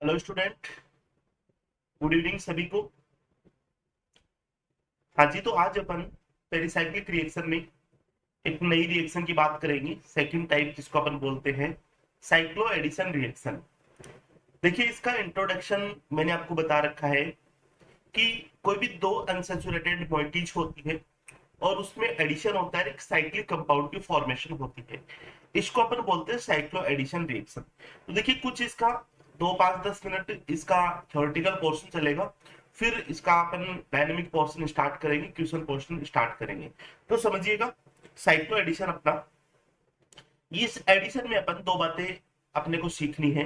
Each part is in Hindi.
Hello student. गुड इवनिंग सभी को। हाँ जी, तो आज अपन पेरिसाइक्लिक रिएक्शन में एक नई रिएक्शन की बात करेंगे, सेकंड टाइप जिसको अपन बोलते हैं साइक्लो एडिशन रिएक्शन। देखिए, इसका इंट्रोडक्शन मैंने आपको बता रखा है कि कोई भी दो अनसैचुरेटेड मॉइटीज होती है और उसमें एडिशन होता है, एक साइक्लिक कंपाउंड की फॉर्मेशन होती है। इसको अपन बोलते हैं साइक्लो एडिशन रिएक्शन। तो देखिए, कुछ इसका 2 5 10 मिनट इसका थ्योरेटिकल पोर्शन चलेगा, फिर इसका अपन डायनेमिक पोर्शन स्टार्ट करेंगे, क्वेश्चन पोर्शन स्टार्ट करेंगे। तो समझिएगा, साइक्लो एडिशन अपना, इस एडिशन में अपन दो बातें अपने को सीखनी है।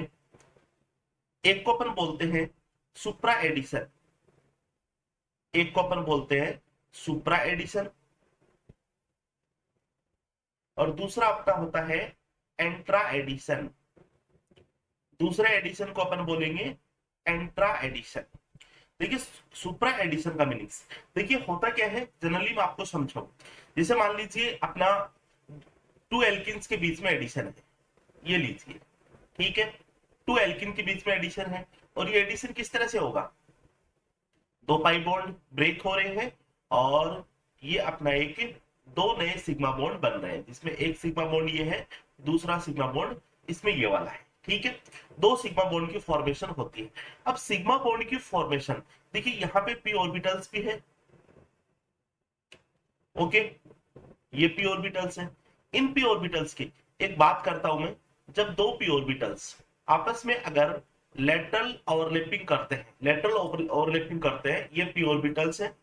एक को अपन बोलते हैं सुप्रा एडिशन, एक को अपन बोलते हैं सुप्रा एडिशन, और दूसरा अपना होता है एंट्रा एडिशन। दूसरे एडिशन को अपन बोलेंगे एंट्रा एडिशन। देखिए, सुप्रा एडिशन का मीनिंग्स, देखिए होता क्या है, जनरली मैं आपको समझाऊं। जैसे मान लीजिए अपना 2 एल्किन्स के बीच में एडिशन है, ये लीजिए, ठीक है। 2 एल्किन के बीच में एडिशन है, और ये एडिशन किस तरह से होगा, दो पाई बॉन्ड ब्रेक हो रहे हैं, और ये अपना एक दो नए सिग्मा बॉन्ड बन रहे हैं, जिसमें एक सिग्मा बॉन्ड ये है, दूसरा सिग्मा बॉन्ड इसमें ये वाला है, ठीक है। दो सिग्मा बॉन्ड की फॉर्मेशन होती है। अब सिग्मा बॉन्ड की फॉर्मेशन, देखिए यहाँ पे पी ऑर्बिटल्स भी है, ओके, ये पी ऑर्बिटल्स है। इन पी ऑर्बिटल्स की एक बात करता हूं मैं, जब दो पी ऑर्बिटल्स आपस में अगर लेटरल ओवरलैपिंग करते हैं, लेटरल ओवरलैपिंग करते हैं, ये पी ऑर्बिटल्स है,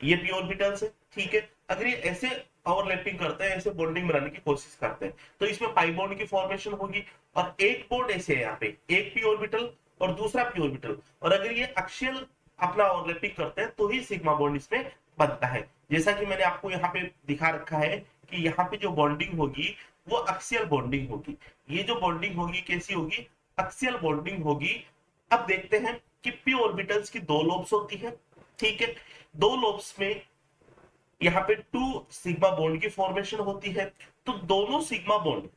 ये पी ऑर्बिटल्स है, ठीक है। अगर ये ऐसे ओवरलैपिंग करते हैं, ऐसे बॉन्डिंग बनाने की कोशिश करते हैं, तो इसमें पाई बॉन्ड की फॉर्मेशन होगी। और एक बॉन्ड ऐसे है, यहाँ पे एक पी ऑर्बिटल और दूसरा पी ऑर्बिटल, और अगर ये एक्सियल अपना ओवरलैपिंग करते हैं तो ही सिग्मा बॉन्ड इसमें बनता है। जैसा कि मैंने आपको यहाँ पे दिखा रखा है कि यहाँ पे जो बॉन्डिंग होगी वो एक्सियल बॉन्डिंग होगी। ये जो बॉन्डिंग होगी कैसी होगी, एक्सियल बॉन्डिंग होगी। अब देखते हैं कि पी ऑर्बिटल्स की दो लोब्स होती है, ठीक है। दो लोब्स में यहाँ पे 2 सिग्मा बॉन्ड की फॉर्मेशन होती है। तो दोनों सिग्मा बॉन्ड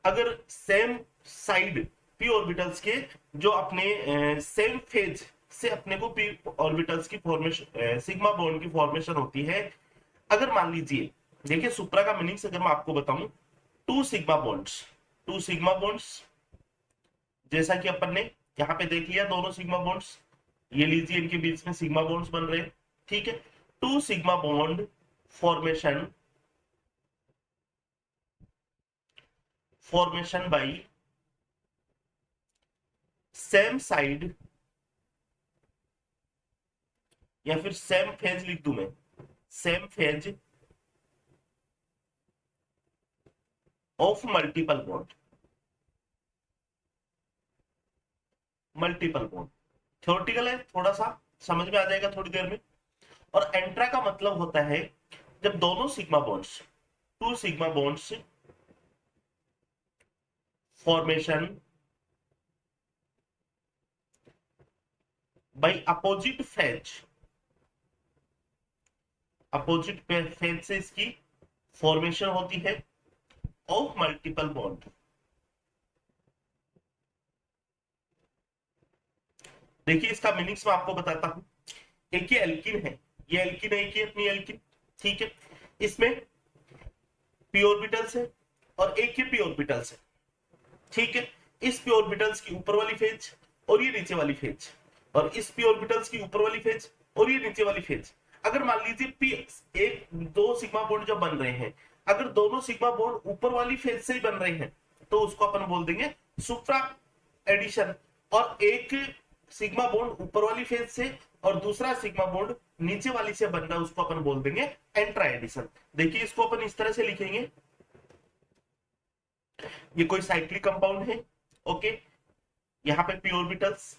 अगर सेम साइड पी ऑर्बिटल्स के, जो अपने सेम फेज से अपने को पी ऑर्बिटल्स की फॉर्मेशन, सिग्मा बॉन्ड की फॉर्मेशन होती है। अगर मान लीजिए, देखिए सुप्रा का मीनिंग्स अगर मैं आपको बताऊं, 2 सिग्मा बॉन्ड्स, 2 सिग्मा बॉन्ड्स, जैसा कि अपन ने यहाँ पे देख लिया दोनों सिग्मा बॉन्ड्स, ये लीजिए इनके बीच में सिग्मा बॉन्ड्स बन रहे हैं, ठीक है। 2 sigma bond formation, formation by same side, या फिर सेम फेज लिख दूं मैं, same phase of multiple bond, multiple bond. Theoretical है, थोड़ा सा समझ में आ जाएगा थोड़ी देर में। और एंट्रा का मतलब होता है जब दोनों sigma bonds, 2 sigma bonds formation by opposite phase, opposite phase से इसकी फॉर्मेशन होती है ऑफ मल्टीपल बॉन्ड। देखिए, इसका मीनिंग्स मैं आपको बताता हूं। एक ये एल्किन है, ये एल्किन है, एक ये अपनी एल्किन, ठीक है। इसमें पी ऑर्बिटल्स है और एक ये पी ऑर्बिटल्स है, ठीक है। इस पी ऑर्बिटल्स की ऊपर वाली फेज और ये नीचे वाली फेज, और इस पी ऑर्बिटल्स की ऊपर वाली फेज और ये नीचे वाली फेज। अगर मान लीजिए पी, एक दो सिग्मा बॉन्ड जब बन रहे हैं, अगर दोनों सिग्मा बॉन्ड ऊपर वाली फेज से ही बन रहे हैं, तो उसको अपन बोल देंगे सुप्रा एडिशन। और एक सिग्मा बॉन्ड ऊपर वाली फेज से और दूसरा सिग्मा बॉन्ड नीचे वाली से बन रहा है, उसको अपन बोल देंगे एंट्रा एडिशन। देखिए, इसको अपन इस तरह से लिखेंगे, ये कोई साइक्लिक कंपाउंड है, ओके। यहाँ पे पी ऑर्बिटल्स,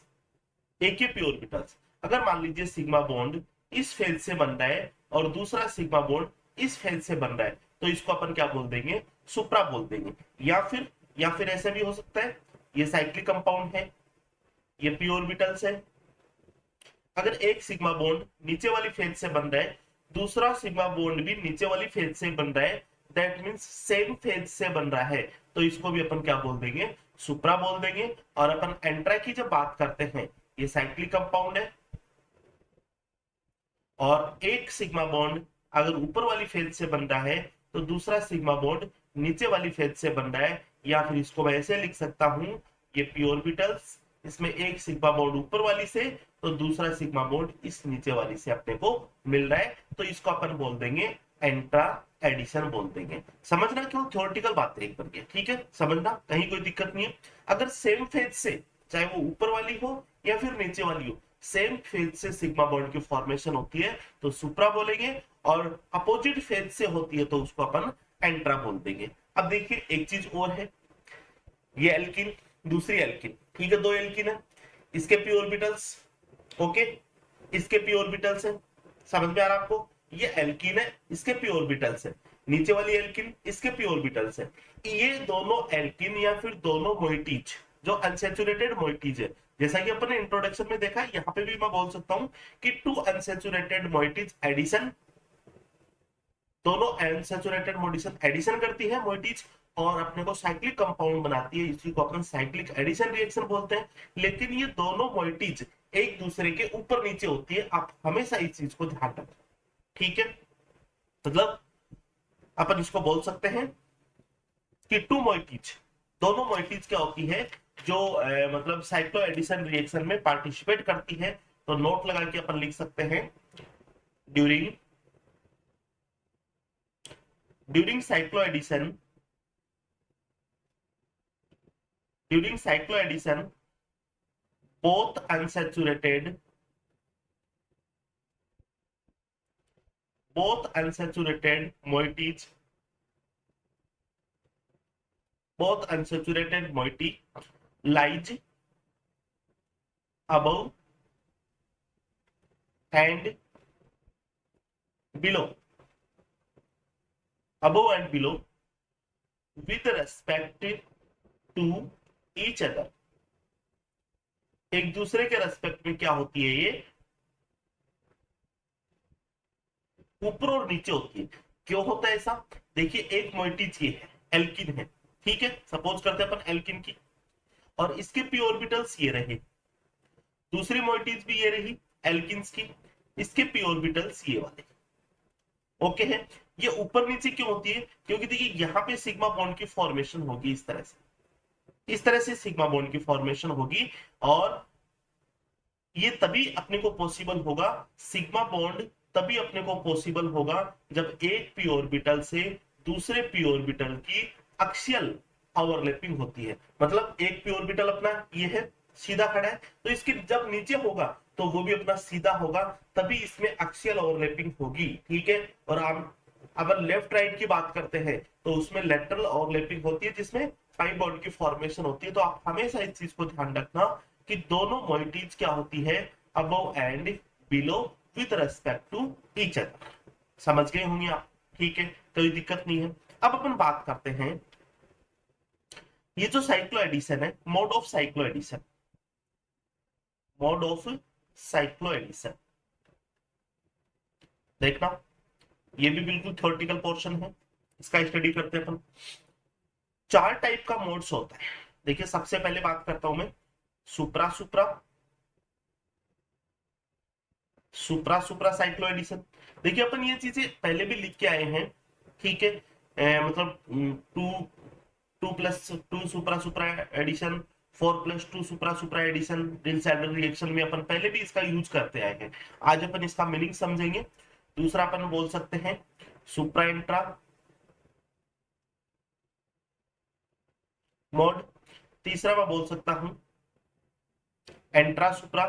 एक ही पी ऑर्बिटल्स, अगर मान लीजिए सिग्मा बॉन्ड इस फेज से बन रहा है और दूसरा सिग्मा बॉन्ड इस फेज से बन रहा है, तो इसको अपन क्या बोल देंगे, सुप्रा बोल देंगे। या फिर ऐसा भी हो सकता है, ये साइक्लिक कंपाउंड है, ये पी ऑर्बिटल्स है, अगर एक सिग्मा बॉन्ड नीचे वाली फेज से बन रहा है, दूसरा सिग्मा बॉन्ड भी नीचे वाली फेज से बन रहा है, दैट मीन्स सेम फेज से बन रहा है, तो इसको भी अपन क्या बोल देंगे, सुप्रा बोल देंगे। और अपन एंट्रा की जब बात करते हैं, ये साइक्लिक कंपाउंड है, और एक सिग्मा बॉन्ड अगर ऊपर वाली फेज से बन रहा है तो दूसरा सिग्मा बॉन्ड नीचे वाली फेज से बन रहा है, या फिर इसको मैं ऐसे लिख सकता हूं, ये पी ऑर्बिटल्स, इसमें एक सिग्मा बॉन्ड ऊपर वाली से तो दूसरा सिग्मा बॉन्ड इस नीचे वाली से अपने को मिल रहा है, तो इसको अपन बोल देंगे एंट्रा एडिशन बोल देंगे। समझना क्यों, थ्योरेटिकल बात है एक बार, ठीक है, समझना, कहीं कोई दिक्कत नहीं है। अगर सेम फेज से, चाहे वो ऊपर वाली हो या फिर नीचे वाली हो, सेम फेज से सिग्मा बॉन्ड की फॉर्मेशन होती है तो सुप्रा बोलेंगे, और अपोजिट फेज से होती है तो उसको अपन एंट्रा बोल देंगे। अब देखिए एक चीज और है, ये एल्किन, दूसरी एल्किन, ठीक है, दो एल्किन है, इसके पी ऑर्बिटल्स, ओके, इसके पी ऑर्बिटल्स है, समझ में आ रहा आपको, ये एल्किन है, इसके पी ऑर्बिटल्स है, नीचे वाली एल्किन, इसके पी ऑर्बिटल्स है। ये दोनों एल्किन या फिर दोनों मोइटीज जो अनसेचुरेटेड मोइटीज है, जैसा कि अपन ने इंट्रोडक्शन में देखा, यहाँ पे भी मैं बोल सकता हूँ कि टू अनसेचुरेटेड मोइटीज एडिशन, दोनों अनसैचुरेटेड मोडिशन एडिशन करती है मोइटीज, और अपने को साइक्लिक कंपाउंड बनाती है, इसी को अपन साइक्लिक एडिशन रिएक्शन बोलते हैं। लेकिन ये दोनों मोइटीज एक दूसरे के ऊपर नीचे होती है, आप हमेशा इस चीज को ध्यान रखें, ठीक है। मतलब अपन इसको बोल सकते हैं कि टू मोइटीज, दोनों मोइटीज क्या होती है जो मतलब साइक्लो एडिशन रिएक्शन में पार्टिसिपेट करती है। तो नोट लगा के अपन लिख सकते हैं, during during cycloaddition, during cycloaddition both unsaturated moieties, both unsaturated moiety lies above and below, above and below with respect to each other। एक दूसरे के रेस्पेक्ट में क्या होती है, ये ऊपर और नीचे होती है। क्यों होता है ऐसा, देखिए एक मोइटीज ये है, एल्किन है, ठीक है, सपोज करते हैं अपन एल्किन की, और इसके पी ऑर्बिटल्स ये रहे, दूसरी मोइटीज भी ये रही एल्किन्स की, इसके पी ऑर्बिटल्स ये वाले, ओके है। ये ऊपर नीचे क्यों होती है, क्योंकि देखिए यहाँ पे सिग्मा बॉन्ड की फॉर्मेशन होगी इस तरह से, इस तरह से सिग्मा बॉन्ड की फॉर्मेशन होगी, और ये तभी अपने को पॉसिबल होगा, सिग्मा बॉन्ड तभी अपने को पॉसिबल होगा जब एक पी ऑर्बिटल से दूसरे पी ऑर्बिटल की एक्सियल ओवरलैपिंग होती है। मतलब एक पी ऑर्बिटल अपना ये है, सीधा खड़ा है, तो इसके जब नीचे होगा तो वो भी अपना सीधा होगा, तभी इसमें एक्सियल ओवरलैपिंग होगी, ठीक है। और हम अगर लेफ्ट राइट की बात करते हैं तो उसमें लेटरल ओवरलैपिंग होती है, जिसमें पाई बॉन्ड की फॉर्मेशन होती है। तो आप हमेशा इस चीज को ध्यान रखना कि दोनों मोइटीज क्या होती है, above and below with respect to each other. समझ गए होंगे आप, ठीक है, कोई दिक्कत नहीं है। अब अपन बात करते हैं, ये जो साइक्लो एडिशन है, mode of cycloaddition, mode of cycloaddition देखना, ये भी बिल्कुल थ्योरेटिकल पोर्शन है, इसका स्टडी करते हैं अपन। चार टाइप का मोड्स होता है, देखिए सबसे पहले बात करता हूं मैं सुप्रा सुप्रा, सुप्रा सुप्रा साइक्लो एडिशन। देखिए अपन ये चीजें पहले भी लिख के आए हैं, ठीक है, मतलब two two plus two supra supra addition, 4+2 supra supra addition, रिल सैडल रिएक्शन में अपन पहले भी इसका यूज करते आए हैं। आज अपन इसका मीनिंग समझेंगे। दूसरा अपन बोल सकते हैं सुप्रा इंट्रा मोड, तीसरा मैं बोल सकता हूं एंट्रा सुप्रा,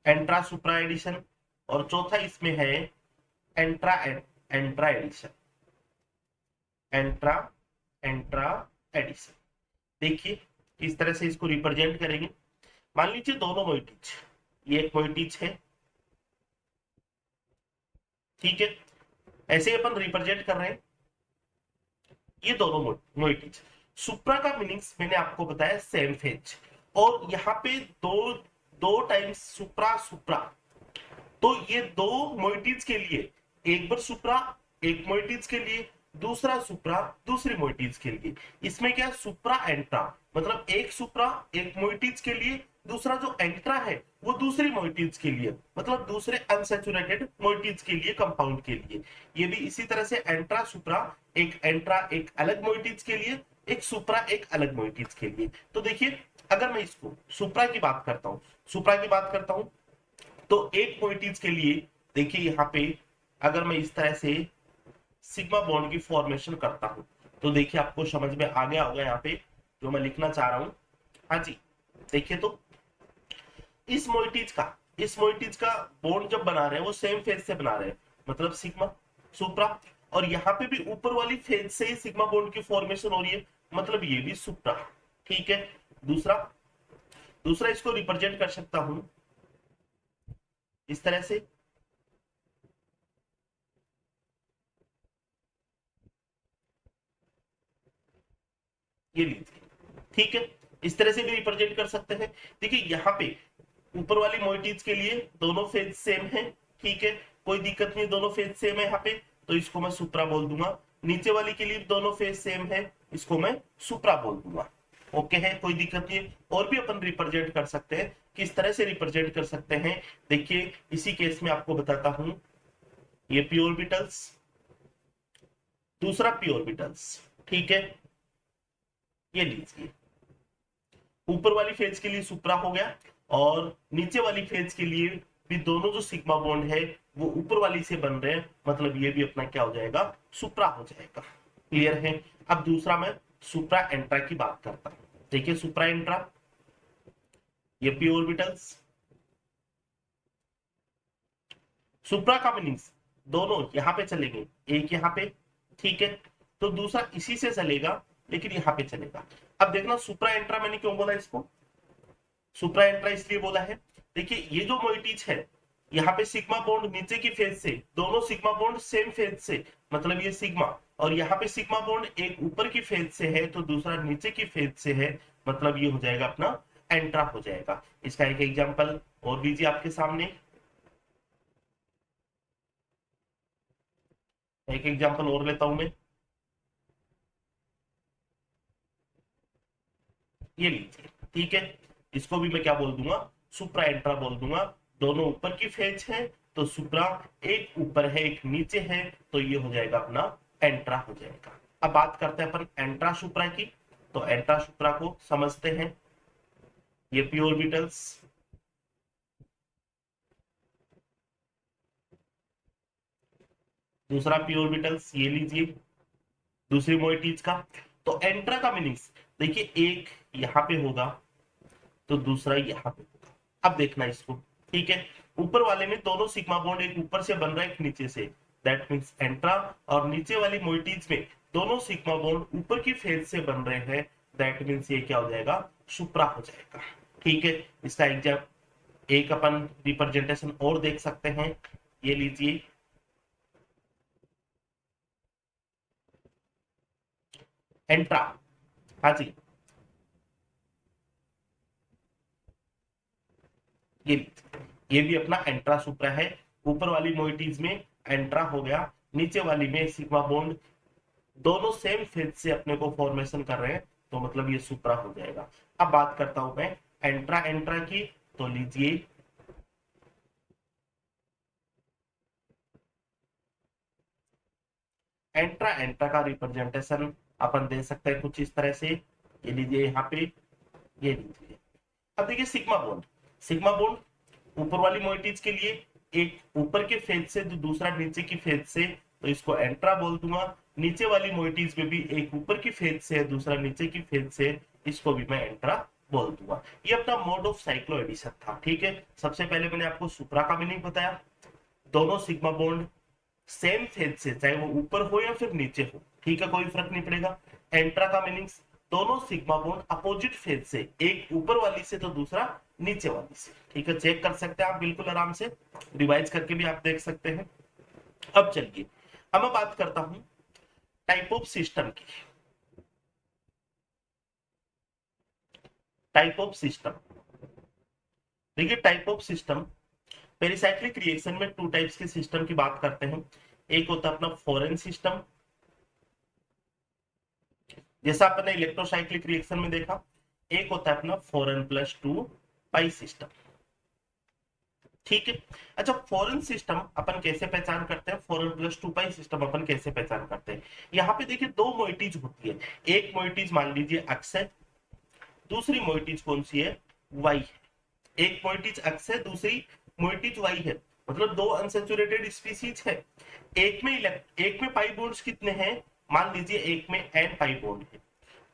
एंट्रा सुप्रा एडिशन, और चौथा इसमें है एंट्रा एंट्रा एडिशन, एंट्रा एंट्रा एडिशन। देखिए किस तरह से इसको रिप्रेजेंट करेंगे। मान लीजिए दोनों मोइटीज, ये एक मोइटीज है, ठीक है, ऐसे ही अपन रिप्रेजेंट कर रहे हैं ये दोनों मोइटीज। सुप्रा का मीनिंग्स मैंने आपको बताया सेम फेज, और यहाँ पे दो दो टाइम्स सुप्रा सुप्रा, तो ये दो मोइटीज के लिए एक बार सुप्रा, एक मोइटीज के लिए दूसरा सुप्रा दूसरी मोइटीज के लिए। इसमें क्या सुप्रा एंट्रा, मतलब एक सुप्रा एक मोइटीज के लिए, दूसरा जो एंट्रा है वो दूसरी मोइटीज के लिए, मतलब दूसरे अनसैचुरेटेड मोइटीज के लिए, कंपाउंड के लिए। ये भी इसी तरह से एंट्रा सुप्रा, एक एंट्रा एक अलग मोइटीज के लिए, एक सुप्रा एक अलग मोइटीज के लिए। तो देखिए अगर मैं इसको सुप्रा की बात करता हूँ, सुप्रा की बात करता हूँ, तो एक मोइटीज के लिए देखिए यहाँ पे अगर मैं इस तरह से सिग्मा बॉन्ड की फॉर्मेशन करता हूं, तो देखिए आपको समझ में आ गया होगा यहाँ पे जो मैं लिखना चाह रहा हूं। हाँ जी, देखिए तो इस मोइटीज का बॉन्ड जब बना रहे हैं वो सेम फेज से बना रहे हैं, मतलब सिग्मा सुप्रा, और यहाँ पे भी ऊपर वाली फेज से ही सिग्मा बॉन्ड की फॉर्मेशन हो रही है, मतलब ये भी सुप्रा। ठीक है, दूसरा दूसरा इसको रिप्रेजेंट कर सकता हूं इस तरह से, ये लीजिए। ठीक है, इस तरह से भी रिप्रेजेंट कर सकते हैं। देखिए यहाँ पे ऊपर वाली मोइटीज के लिए दोनों फेज सेम है, ठीक है, कोई दिक्कत नहीं, दोनों फेज सेम है यहाँ पे, तो इसको मैं सुप्रा बोल दूंगा। नीचे वाली के लिए दोनों फेज सेम है, इसको मैं सुप्रा बोल दूंगा। ओके है, कोई दिक्कत नहीं है। और भी अपन रिप्रेजेंट कर सकते हैं, किस तरह से रिप्रेजेंट कर सकते हैं, देखिए इसी केस में आपको बताता हूं। ये पी ऑर्बिटल्स, दूसरा पी ऑर्बिटल्स, ठीक है, ये लीजिए ऊपर वाली फेज के लिए सुप्रा हो गया, और नीचे वाली फेज के लिए भी दोनों जो सिग्मा बॉन्ड है वो ऊपर वाली से बन रहे हैं, मतलब ये भी अपना क्या हो जाएगा, सुप्रा हो जाएगा। क्लियर है। अब दूसरा मैं सुप्रा एंट्रा की बात करता हूं। देखिए सुप्रा एंट्रा, ये पी ऑर्बिटल्स, सुप्रा का मीनिंग्स दोनों यहाँ पे चलेंगे, एक यहाँ पे, ठीक है, तो दूसरा इसी से चलेगा लेकिन यहाँ पे चलेगा। अब देखना सुप्रा एंट्रा मैंने क्यों बोला इसको, सुप्रा एंट्रा इसलिए बोला है, देखिए ये जो मोइटीज है यहाँ पे सिग्मा बॉन्ड नीचे की फेज से, दोनों सिग्मा बॉन्ड सेम फेज से, मतलब ये सिग्मा, और यहाँ पे सिग्मा बॉन्ड एक ऊपर की फेज से है तो दूसरा नीचे की फेज से है, मतलब ये हो जाएगा अपना एंट्रा हो जाएगा। इसका एक एग्जांपल और दीजिए आपके सामने, एक एग्जांपल और लेता हूं मैं, ये लीजिए। ठीक है, इसको भी मैं क्या बोल दूंगा, सुप्रा एंट्रा बोल दूंगा। दोनों ऊपर की फेज है तो सुप्रा, एक ऊपर है एक नीचे है, तो ये हो जाएगा अपना एंट्रा हो जाएगा। अब बात करते हैं अपन एंट्रा सुप्रा की, तो एंट्रा सुप्रा को समझते हैं। ये पी ऑर्बिटल्स, दूसरा पी ऑर्बिटल्स, ये लीजिए दूसरी मोइटीज का। तो एंट्रा का मीनिंग्स देखिए, एक यहाँ पे होगा तो दूसरा यहाँ पे होगा। अब देखना इसको, ठीक है, ऊपर वाले में दोनों सिग्मा बॉन्ड एक ऊपर से बन रहा है एक नीचे से, दैट मींस एंट्रा, और नीचे वाली मोइटीज में दोनों सिग्मा बॉन्ड ऊपर की फेज से बन रहे हैं, दैट मींस ये क्या हो जाएगा, सुप्रा हो जाएगा। ठीक है, इसका एक अपन रिप्रेजेंटेशन और देख सकते हैं, ये लीजिए एंट्रा। हाँ जी, ये ये भी अपना एंट्रा सुप्रा है। ऊपर वाली मोइटीज में एंट्रा हो गया, नीचे वाली में सिग्मा बॉन्ड, दोनों सेम फेज से अपने को फॉर्मेशन कर रहे हैं, तो मतलब ये सुप्रा हो जाएगा। अब बात करता हूं मैं एंट्रा एंट्रा की, तो लीजिए एंट्रा एंट्रा का रिप्रेजेंटेशन अपन दे सकते हैं कुछ इस तरह से, ये लीजिए यहाँ पे, ये लीजिए। अब देखिए सिग्मा बॉन्ड, सिग्मा बॉन्ड ऊपर वाली मोइटीज के लिए एक ऊपर के फेज से तो दूसरा नीचे की फेज से, तो इसको एंट्रा बोल दूंगा। नीचे वाली मोइटीज में भी एक ऊपर की फेज से है दूसरा नीचे की फेज से, इसको भी मैं एंट्रा बोल दूंगा। ये अपना मोड ऑफ साइक्लो एडिशन था। ठीक है, सबसे पहले मैंने आपको सुप्रा का मीनिंग बताया, दोनों सिग्मा बॉन्ड सेम फेज से, चाहे वो ऊपर हो या फिर नीचे हो, ठीक है, कोई फर्क नहीं पड़ेगा। एंट्रा का मीनिंग्स दोनों सिग्मा बॉन्ड अपोजिट फेज से, एक ऊपर वाली से तो दूसरा नीचे वाली से। ठीक है, चेक कर सकते हैं आप बिल्कुल आराम से, रिवाइज करके भी आप देख सकते हैं। अब चलिए, अब मैं बात करता हूं टाइप ऑफ सिस्टम की। टाइप ऑफ सिस्टम, देखिए type of system, pericyclic reaction में टू टाइप्स के सिस्टम की बात करते हैं। एक होता है अपना फॉरेन सिस्टम, जैसा अपने इलेक्ट्रोसाइक्लिक रिएक्शन में देखा, एक होता है अपना 4n+2 पाई सिस्टम। ठीक है। अच्छा, फॉरेन सिस्टम अपन कैसे पहचान करते हैं, 4n+2 पाई सिस्टम अपन कैसे पहचान करते हैं? यहाँ पे देखिए दो मोइटीज होती है, एक मोइटीज मान लीजिए एक्स है, दूसरी मोइटीज कौन सी है, वाई है। एक मोइटीज एक्स है, दूसरी मोइटीज वाई है, मतलब दो अनसेचुरेटेड स्पीसीज है। एक में पाई बॉन्ड्स कितने हैं, मान लीजिए एक में n पाई बॉन्ड है,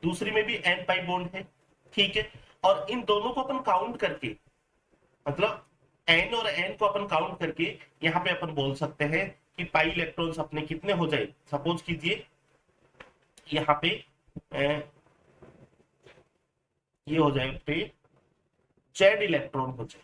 दूसरी में भी n पाई बॉन्ड है। ठीक है। और इन दोनों को अपन काउंट करके, मतलब n और n को अपन काउंट करके यहाँ पे अपन बोल सकते हैं कि पाई इलेक्ट्रॉन्स अपने कितने हो जाए। सपोज कीजिए यहाँ पे ये हो जाए पे जेड इलेक्ट्रॉन हो जाए।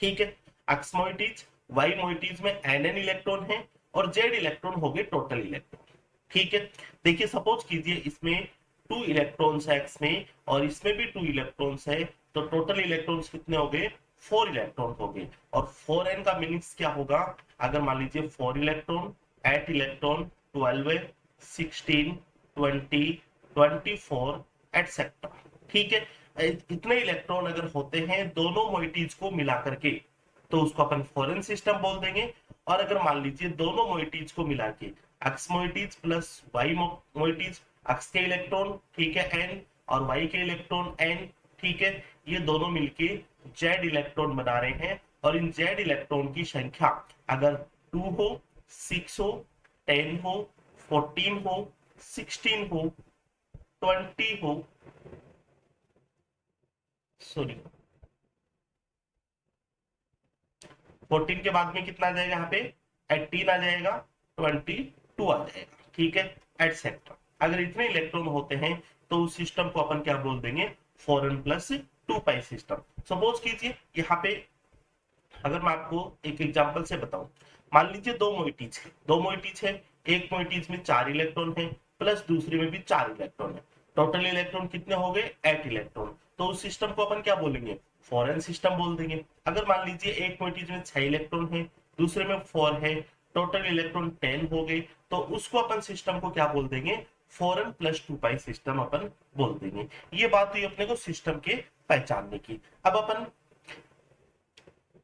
ठीक है। एक्स मोइटीज वाई मोइटीज में nn इलेक्ट्रॉन है और जेड इलेक्ट्रॉन हो गए टोटल इलेक्ट्रॉन। ठीक है। देखिए सपोज कीजिए इसमें 2 इलेक्ट्रॉन्स है एक्स में और इसमें भी 2 इलेक्ट्रॉन्स है, तो टोटल इलेक्ट्रॉन्स कितने हो गए, 4 इलेक्ट्रॉन हो गए। और 4n का मीनिंग्स क्या होगा, अगर मान लीजिए 4 इलेक्ट्रॉन 8 इलेक्ट्रॉन 12 16 20 24 एटसेट्रा। ठीक है। इतने इलेक्ट्रॉन अगर होते हैं दोनों मोइटीज को मिला करके, तो उसको अपन फॉरेन सिस्टम बोल देंगे। और अगर मान लीजिए दोनों मोइटीज को मिला के एक्स मोइटीज प्लस वाई मोइटीज, एक्स के इलेक्ट्रॉन ठीक है n और वाई के इलेक्ट्रॉन n, ठीक है, ये दोनों मिलके जेड इलेक्ट्रॉन बना रहे हैं। और इन जेड इलेक्ट्रॉन की संख्या अगर 2 हो, 6 हो, 10 हो, 14 हो, 16 हो, 20 हो, सॉरी 14 के बाद में कितना आ जाएगा, यहाँ पे 18 आ जाएगा, 22 आ जाएगा। ठीक है, एटसेट्रा। अगर इतने इलेक्ट्रॉन होते हैं तो उस सिस्टम को अपन क्या बोल देंगे, 4n+2 पाई सिस्टम। सपोज कीजिए यहाँ पे अगर मैं आपको एक एग्जांपल से बताऊं, मान लीजिए दो मोइटीज है, एक मोइटीज में 4 इलेक्ट्रॉन है प्लस दूसरी में भी 4 इलेक्ट्रॉन है, टोटल इलेक्ट्रॉन कितने हो गए, 8 इलेक्ट्रॉन। तो उस सिस्टम को अपन क्या बोलेंगे, फॉरेन सिस्टम बोल देंगे। अगर मान लीजिए एक मोइटीज में 6 इलेक्ट्रॉन है, दूसरे में 4 है, टोटल इलेक्ट्रॉन 10 हो गए, तो उसको अपन सिस्टम को क्या बोल देंगे, 4n+2 पाई सिस्टम अपन बोल देंगे। ये बात हुई अपने को सिस्टम के पहचानने की। अब अपन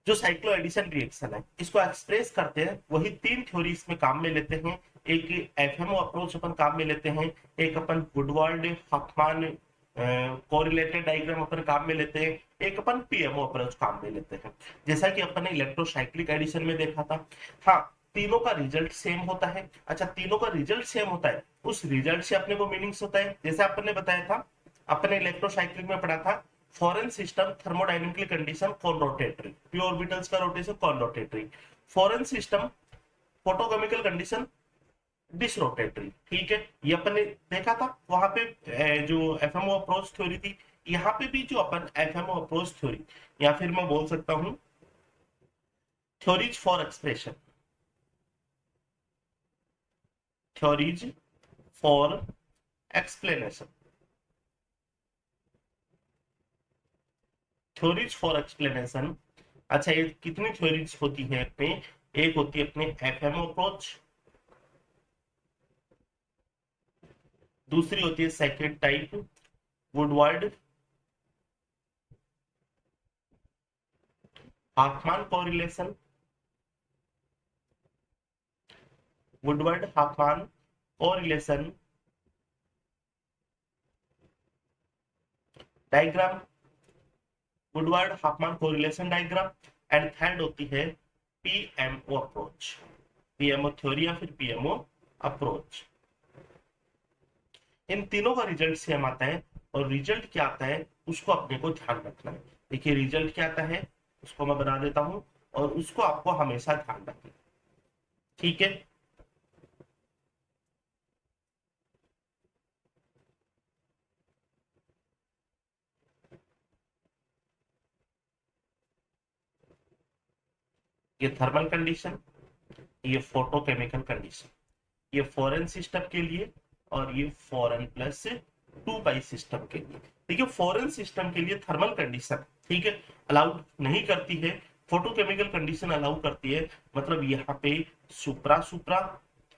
जो साइक्लो एडिशन रिएक्शन है इसको एक्सप्रेस करते हैं, वही 3 थ्योरी इसमें काम में लेते हैं। एक एफएमओ अप्रोच अपन काम में लेते हैं, एक अपन वुडवार्ड हफमान कोरिलेटेड डायग्राम अपन काम में लेते हैं, एक अपन पीएमओ अप्रोच काम में लेते हैं। जैसा कि अपन ने इलेक्ट्रोसाइक्लिक एडिशन में देखा था, हाँ तीनों का रिजल्ट सेम होता है। अच्छा, तीनों का रिजल्ट सेम होता है, उस रिजल्ट से अपने को मीनिंग्स होता है। जैसे अपन ने बताया था, अपने इलेक्ट्रोसाइक्लिक में पढ़ा था, four n system thermodynamically condition conrotatory, P orbitals का rotation conrotatory. Four n system photochemical condition disrotatory. ठीक है, ये अपन ने देखा था वहां पे जो एफएमओ अप्रोच थ्योरी थी। यहाँ पे भी जो अपन एफएमओ अप्रोच थ्योरी, या फिर मैं बोल सकता हूं theories for expression, theories for explanation, theories for explanation. अच्छा, ये कितनी थ्योरीज होती है अपने, एक होती है अपने एफएमओ अप्रोच, दूसरी होती है second type Woodward Hoffmann correlation, Woodward Hoffmann correlation diagram, Woodward Hoffmann correlation diagram. And third होती है पीएमओ अप्रोच, पीएमओ थ्योरी या फिर पीएमओ अप्रोच। इन तीनों का रिजल्ट सेम आता है, और रिजल्ट क्या आता है उसको अपने को ध्यान रखना है। देखिए रिजल्ट क्या आता है उसको मैं बना देता हूं, और उसको आपको हमेशा ध्यान रखना है। ठीक है, ये थर्मल कंडीशन, ये फोटोकेमिकल कंडीशन, ये फॉरेन सिस्टम के लिए, और ये फॉरेन+2 पाई सिस्टम के लिए। देखिए फॉरेन सिस्टम के लिए थर्मल कंडीशन ठीक है अलाउड नहीं करती है, फोटोकेमिकल कंडीशन अलाउ करती है। मतलब यहाँ पे सुप्रा सुप्रा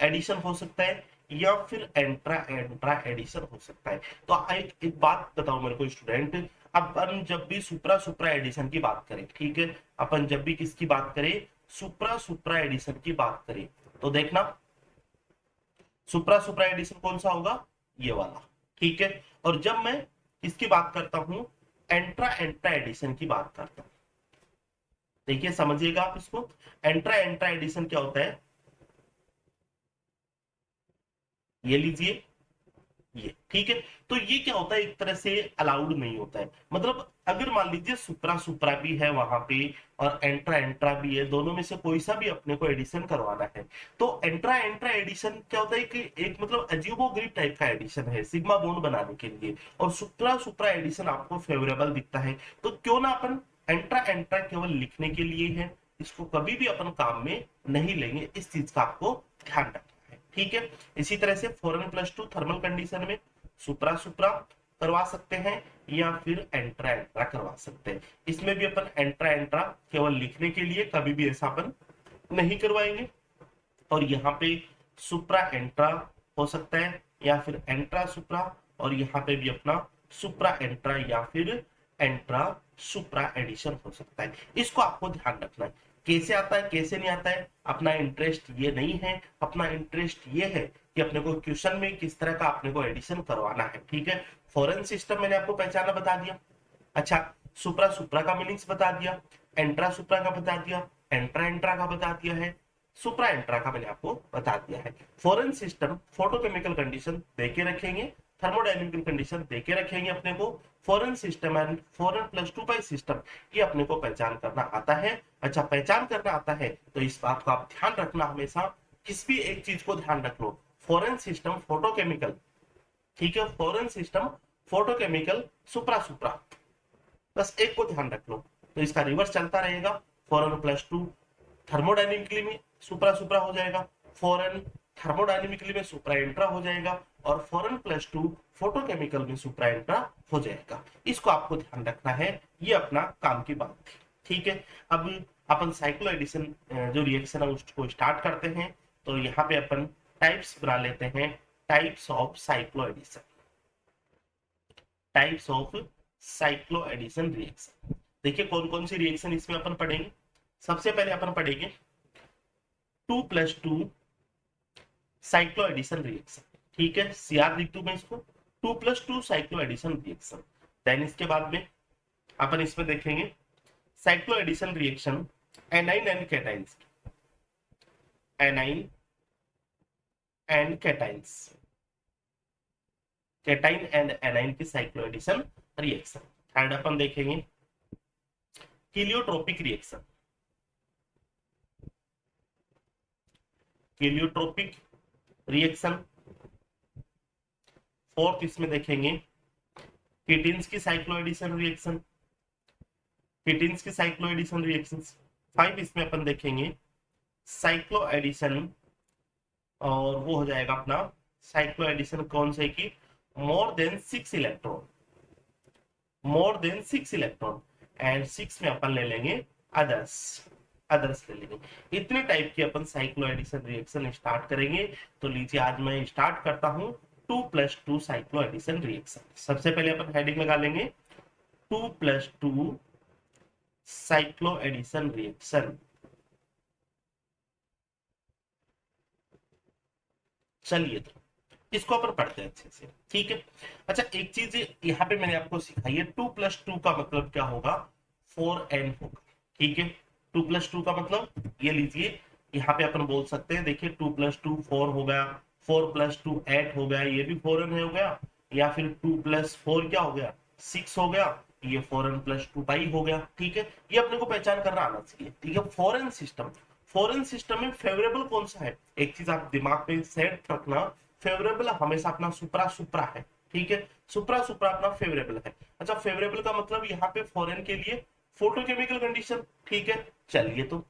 एडिशन हो सकता है, या फिर एंट्रा एंट्रा एडिशन हो सकता है। तो एक बात बताओ मेरे को स्टूडेंट, अपन जब भी सुप्रा सुप्रा एडिशन की बात करें, ठीक है, अपन जब भी किसकी बात करें, सुप्रा सुप्रा एडिशन की बात करें, तो देखना सुप्रा सुप्रा एडिशन कौन सा होगा, ये वाला, ठीक है। और जब मैं इसकी बात करता हूं, एंट्रा एंट्रा एडिशन की बात करता हूं, देखिए समझिएगा आप इसको, एंट्रा एंट्रा एडिशन क्या होता है, ये लीजिए ये, ठीक है। तो ये क्या होता है, एक तरह से अलाउड नहीं होता है, मतलब अगर मान लीजिए सुप्रा सुप्रा भी है वहां पे और एंट्रा एंट्रा भी है, दोनों में से कोई सा भी अपने को एडिशन करवाना है, तो एंट्रा एंट्रा एडिशन क्या होता है कि एक मतलब अजीबोगरीब टाइप का एडिशन है सिग्मा बॉन्ड बनाने के लिए, और सुप्रा सुप्रा एडिशन आपको फेवरेबल दिखता है, तो क्यों ना अपन एंट्रा एंट्रा केवल लिखने के लिए है, इसको कभी भी अपन काम में नहीं लेंगे, इस चीज का आपको ध्यान रखना है, ठीक है। इसी तरह से 4n+2 थर्मल कंडीशन में सुप्रा सुप्रा करवा सकते हैं या फिर एंट्रा एंट्रा करवा सकते हैं, इसमें भी अपन एंट्रा एंट्रा केवल लिखने के लिए, कभी भी ऐसा अपन नहीं करवाएंगे। और यहाँ पे सुप्रा एंट्रा हो सकता है या फिर एंट्रा सुप्रा, और यहाँ पे भी अपना सुप्रा एंट्रा या फिर एंट्रा सुप्रा एडिशन हो सकता है, इसको आपको ध्यान रखना है। कैसे आता है कैसे नहीं आता है, अपना इंटरेस्ट ये नहीं है, अपना इंटरेस्ट ये है कि अपने को क्वेश्चन में किस तरह का अपने को एडिशन करवाना है, ठीक है। फॉरेन सिस्टम मैंने आपको पहचाना बता दिया, अच्छा सुप्रा सुप्रा का मीनिंग्स बता दिया, एंट्रा सुप्रा का बता दिया, एंट्रा एंट्रा का बता दिया है, सुप्रा एंट्रा का मैंने आपको बता दिया है। फॉरेन सिस्टम फोटोकेमिकल कंडीशन देके रखेंगे, थर्मोडायनेमिकल कंडीशन देके रखेंगे अपने को, foreign system and 4n+2 pi system, ये अपने को पहचान करना आता है। अच्छा पहचान करना आता है तो इस बात को आप ध्यान रखना, हमेशा किस भी एक चीज को ध्यान रख लो, फॉरेन सिस्टम फोटोकेमिकल, ठीक है, फॉरेन सिस्टम फोटोकेमिकल सुप्रा सुप्रा, बस एक को ध्यान रख लो, तो इसका रिवर्स चलता रहेगा, 4n+2 थर्मोडायनेमिकली में सुप्रा सुप्रा हो जाएगा, 4n थर्मोडायनेमिकली में सुप्रा इंट्रा हो जाएगा, और 4n+2 फोटोकेमिकल में सुप्रा इंट्रा हो जाएगा, इसको आपको ध्यान रखना है, ये अपना काम की बात थी, ठीक है। अब अपन साइक्लो एडिशन जो रिएक्शन है उसको स्टार्ट करते हैं, तो यहाँ पे अपन टाइप्स बना लेते हैं, types of cycloaddition, types of cycloaddition reaction. देखिए कौन कौन सी रिएक्शन इसमें अपन पढ़ेंगे, सबसे पहले अपन पढ़ेंगे 2+2 साइक्लो एडिशन रिएक्शन, ठीक है, सीआर लिख दूं मैं इसको, 2+2 साइक्लो एडिशन रिएक्शन। देन इसके बाद में अपन इसमें देखेंगे cycloaddition reaction enyne and ketenes, enyne and ketenes, ketene and enyne की साइक्लो एडिशन रिएक्शन। थर्ड अपन देखेंगे cheletropic reaction, cheletropic reaction. Fourth इसमें देखेंगे कीटिन्स की साइक्लो एडिशन रिएक्शन, कीटिन्स की साइक्लो एडिशन रिएक्शंस। 5 इसमें अपन देखेंगे साइक्लो एडिशन, और वो हो जाएगा अपना साइक्लो एडिशन कौन से की, more than 6 electron, more than 6 electron, and 6 में अपन ले लेंगे अदर्स, अदर्स ले लेंगे। इतने टाइप की अपन साइक्लो एडिशन रिएक्शन स्टार्ट करेंगे। तो लीजिए आज मैं स्टार्ट करता हूं 2+2 साइक्लो एडिशन रिएक्शन। सबसे पहले अपन हेडिंग लगा लेंगे 2+2 साइक्लो एडिशन रिएक्शन। चलिए तो इसको अपन पढ़ते हैं अच्छे से, ठीक है। अच्छा एक चीज यहाँ पे मैंने आपको सिखाई है, 2+2 का मतलब क्या होगा, 4n होगा, ठीक है। 2+2 का मतलब ये लीजिए, यहाँ पे अपन बोल सकते हैं, देखिए 2+2 4 हो गया, 4+2 8 हो गया, ये भी 4n हो गया, या फिर 2+4 क्या हो गया 6 हो गया, ये 4n+2 पाई हो गया, ठीक है। ये अपने को पहचान करना आना चाहिए, ठीक है। फॉरेन सिस्टम, फॉरेन सिस्टम में फेवरेबल कौन सा है, एक चीज आप दिमाग में सेट रखना, फेवरेबल हमेशा अपना सुप्रा सुप्रा है, ठीक है, सुप्रा सुप्रा अपना फेवरेबल है। अच्छा फेवरेबल का मतलब यहाँ पे फॉरेन के लिए फोटोकेमिकल कंडीशन, ठीक है। चलिए तो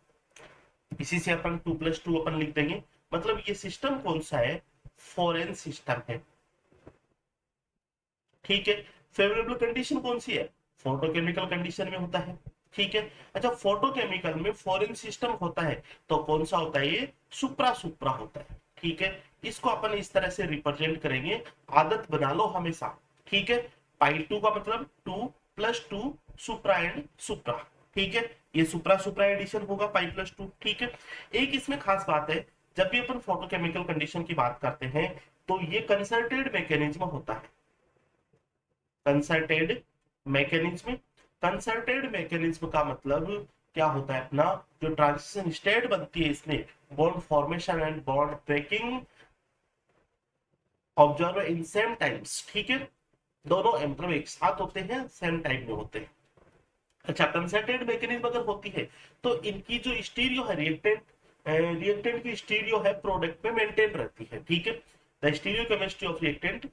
इसी से अपन 2+2 अपन लिख देंगे, मतलब ये सिस्टम कौन सा है, फॉरेन सिस्टम है, ठीक है। फेवरेबल कंडीशन कौन सी है, फोटोकेमिकल कंडीशन में होता है, ठीक है। अच्छा फोटोकेमिकल में फॉरेन सिस्टम होता है तो कौन सा होता है, ये सुप्रा सुप्रा होता है, ठीक है। इसको अपन इस तरह से रिप्रेजेंट करेंगे, आदत बना लो हमेशा, ठीक है। पाई टू का मतलब 2 + 2 सुप्रा एंड सुप्रा, ठीक है। ये सुप्रा सुप्रा एडिशन होगा पाई +2, ठीक है। एक इसमें खास बात है, जब भी अपन फोटोकेमिकल कंडीशन की बात करते हैं तो ये कंसर्टेड मैकेनिज्म होता है, कंसर्टेड मैकेनिज्म। कंसर्टेड मैकेनिज्म का मतलब क्या होता है अपना, जो ट्रांजिशन स्टेट बनती है इसमें, bond formation and bond breaking observe in same times, ठीक है। दोनों मतलब एक साथ होते हैं, सेम टाइम में होते हैं। अच्छा, कंसर्टेड मैकेनिज्म अगर होती है तो इनकी जो स्टीरियो है, रिएक्टेंट की स्टीरियो है प्रोडक्ट में मेंटेन रहती है, ठीक है। The stereo chemistry of reactant,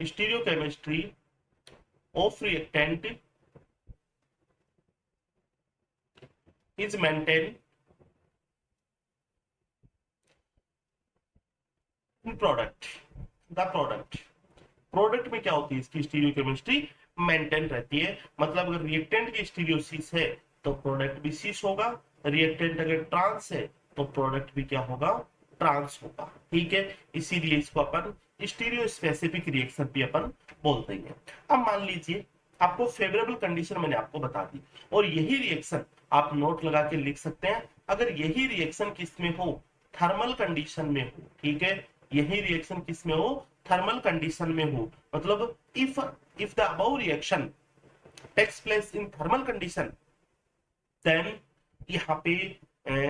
stereo chemistry of reactant is maintain in product, the product. Product में क्या होती है, इसकी स्टीरियो केमिस्ट्री मेंटेन रहती है। मतलब अगर रिएक्टेंट की स्टीरियो सिस है तो प्रोडक्ट भी सिस होगा, रिएक्टेंट अगर ट्रांस है तो प्रोडक्ट भी क्या होगा, ट्रांस होगा, ठीक है। इसीलिए इसको अपन स्टीरियो स्पेसिफिक रिएक्शन भी अपन बोलते हैं। अब मान लीजिए आपको फेवरेबल कंडीशन मैंने आपको बता दी, और यही रिएक्शन आप नोट लगा के लिख सकते हैं। अगर यही रिएक्शन किसमें हो, थर्मल कंडीशन में हो, ठीक है। यही रिएक्शन किसमें हो, थर्मल कंडीशन में हो, मतलब if the above reaction takes place in thermal condition, then यहाँ पे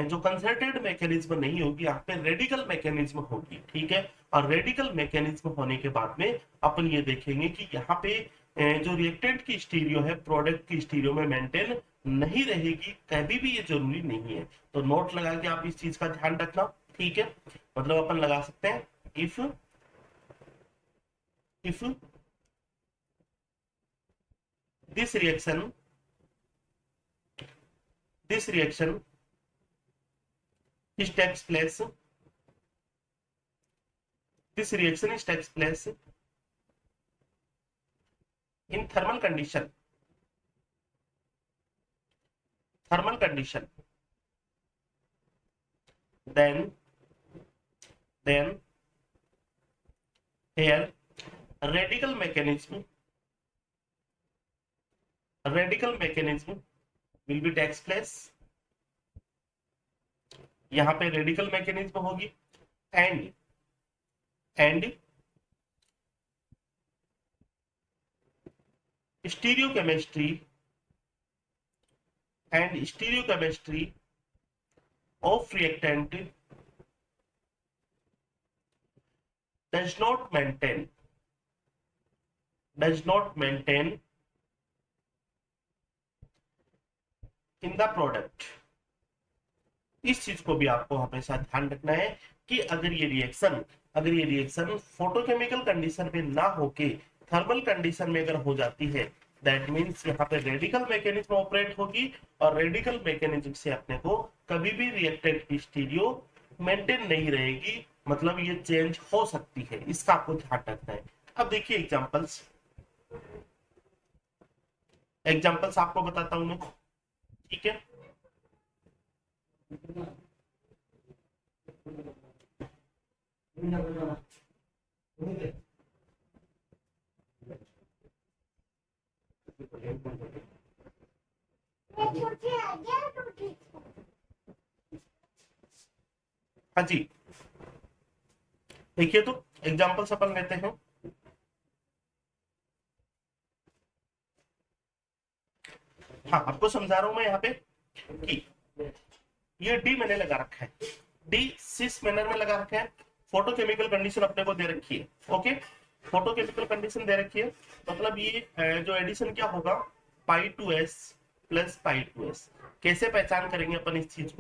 जो कंसर्टेड मैकेनिज्म नहीं होगी, यहाँ पे रेडिकल मैकेनिज्म होगी, ठीक है। और रेडिकल मैकेनिज्म होने के बाद में अपन ये देखेंगे कि यहाँ पे जो रिएक्टेंट की स्टीरियो है प्रोडक्ट की स्टीरियो में मेंटेन नहीं रहेगी, कभी भी ये जरूरी नहीं है। तो नोट लगा के आप इस चीज का ध्यान रखना, ठीक है। मतलब अपन लगा सकते हैं if this reaction this reaction is takes place this reaction is takes place in thermal condition, then here radical mechanism will be takes place, यहाँ पे रेडिकल मैकेनिज्म होगी, and stereochemistry of reactant does not maintain in the product। इस चीज को भी आपको हमेशा ध्यान रखना है कि अगर ये रिएक्शन फोटोकेमिकल कंडीशन में ना होके थर्मल कंडीशन में अगर हो जाती है, दैट मीन्स यहाँ पे रेडिकल मैकेनिज्म ऑपरेट होगी, और रेडिकल मैकेनिज्म से अपने को कभी भी रिएक्टेंट की स्टीरियो मेंटेन नहीं रहेगी, मतलब ये चेंज हो सकती है, इसका आपको ध्यान रखना है। अब देखिए एग्जांपल्स आपको बताता हूं मैं, ठीक है। हाँ जी, देखिए तो एग्जांपल्स अपन लेते हैं। हाँ, आपको समझा रहा हूं मैं यहाँ पे कि ये डी मैंने लगा रखा है, डी सिस मैनर में लगा रखा है। फोटोकेमिकल कंडीशन अपने को दे रखी है, ओके। फोटोकेमिकल कंडीशन दे रखी है, मतलब ये जो एडिशन क्या होगा, π2s + π2s। कैसे पहचान करेंगे अपन इस चीज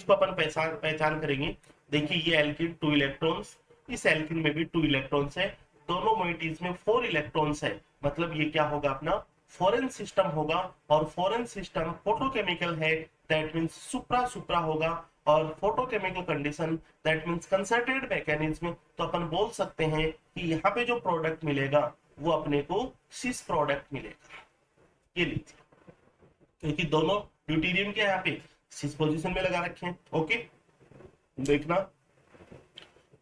को अपन पहचान करेंगे। देखिए ये एल्किन 2 इलेक्ट्रॉन्स, इस एल्किन में भी 2 इलेक्ट्रॉन्स है, दोनों मोइटीज में 4 इलेक्ट्रॉन्स है, मतलब ये क्या होगा अपना फॉरेन सिस्टम होगा, और फॉरेन सिस्टम फोटोकेमिकल है, दैट मींस सुप्रा सुप्रा होगा, और photochemical condition that means concerted mechanism. तो अपन बोल सकते हैं कि यहाँ पे जो प्रोडक्ट मिलेगा वो अपने को सिस प्रोडक्ट मिलेगा, ये लीजिए, क्योंकि दोनों ड्यूटेरियम के यहाँ पे सिस पोजीशन में लगा रखे हैं। ओके, देखना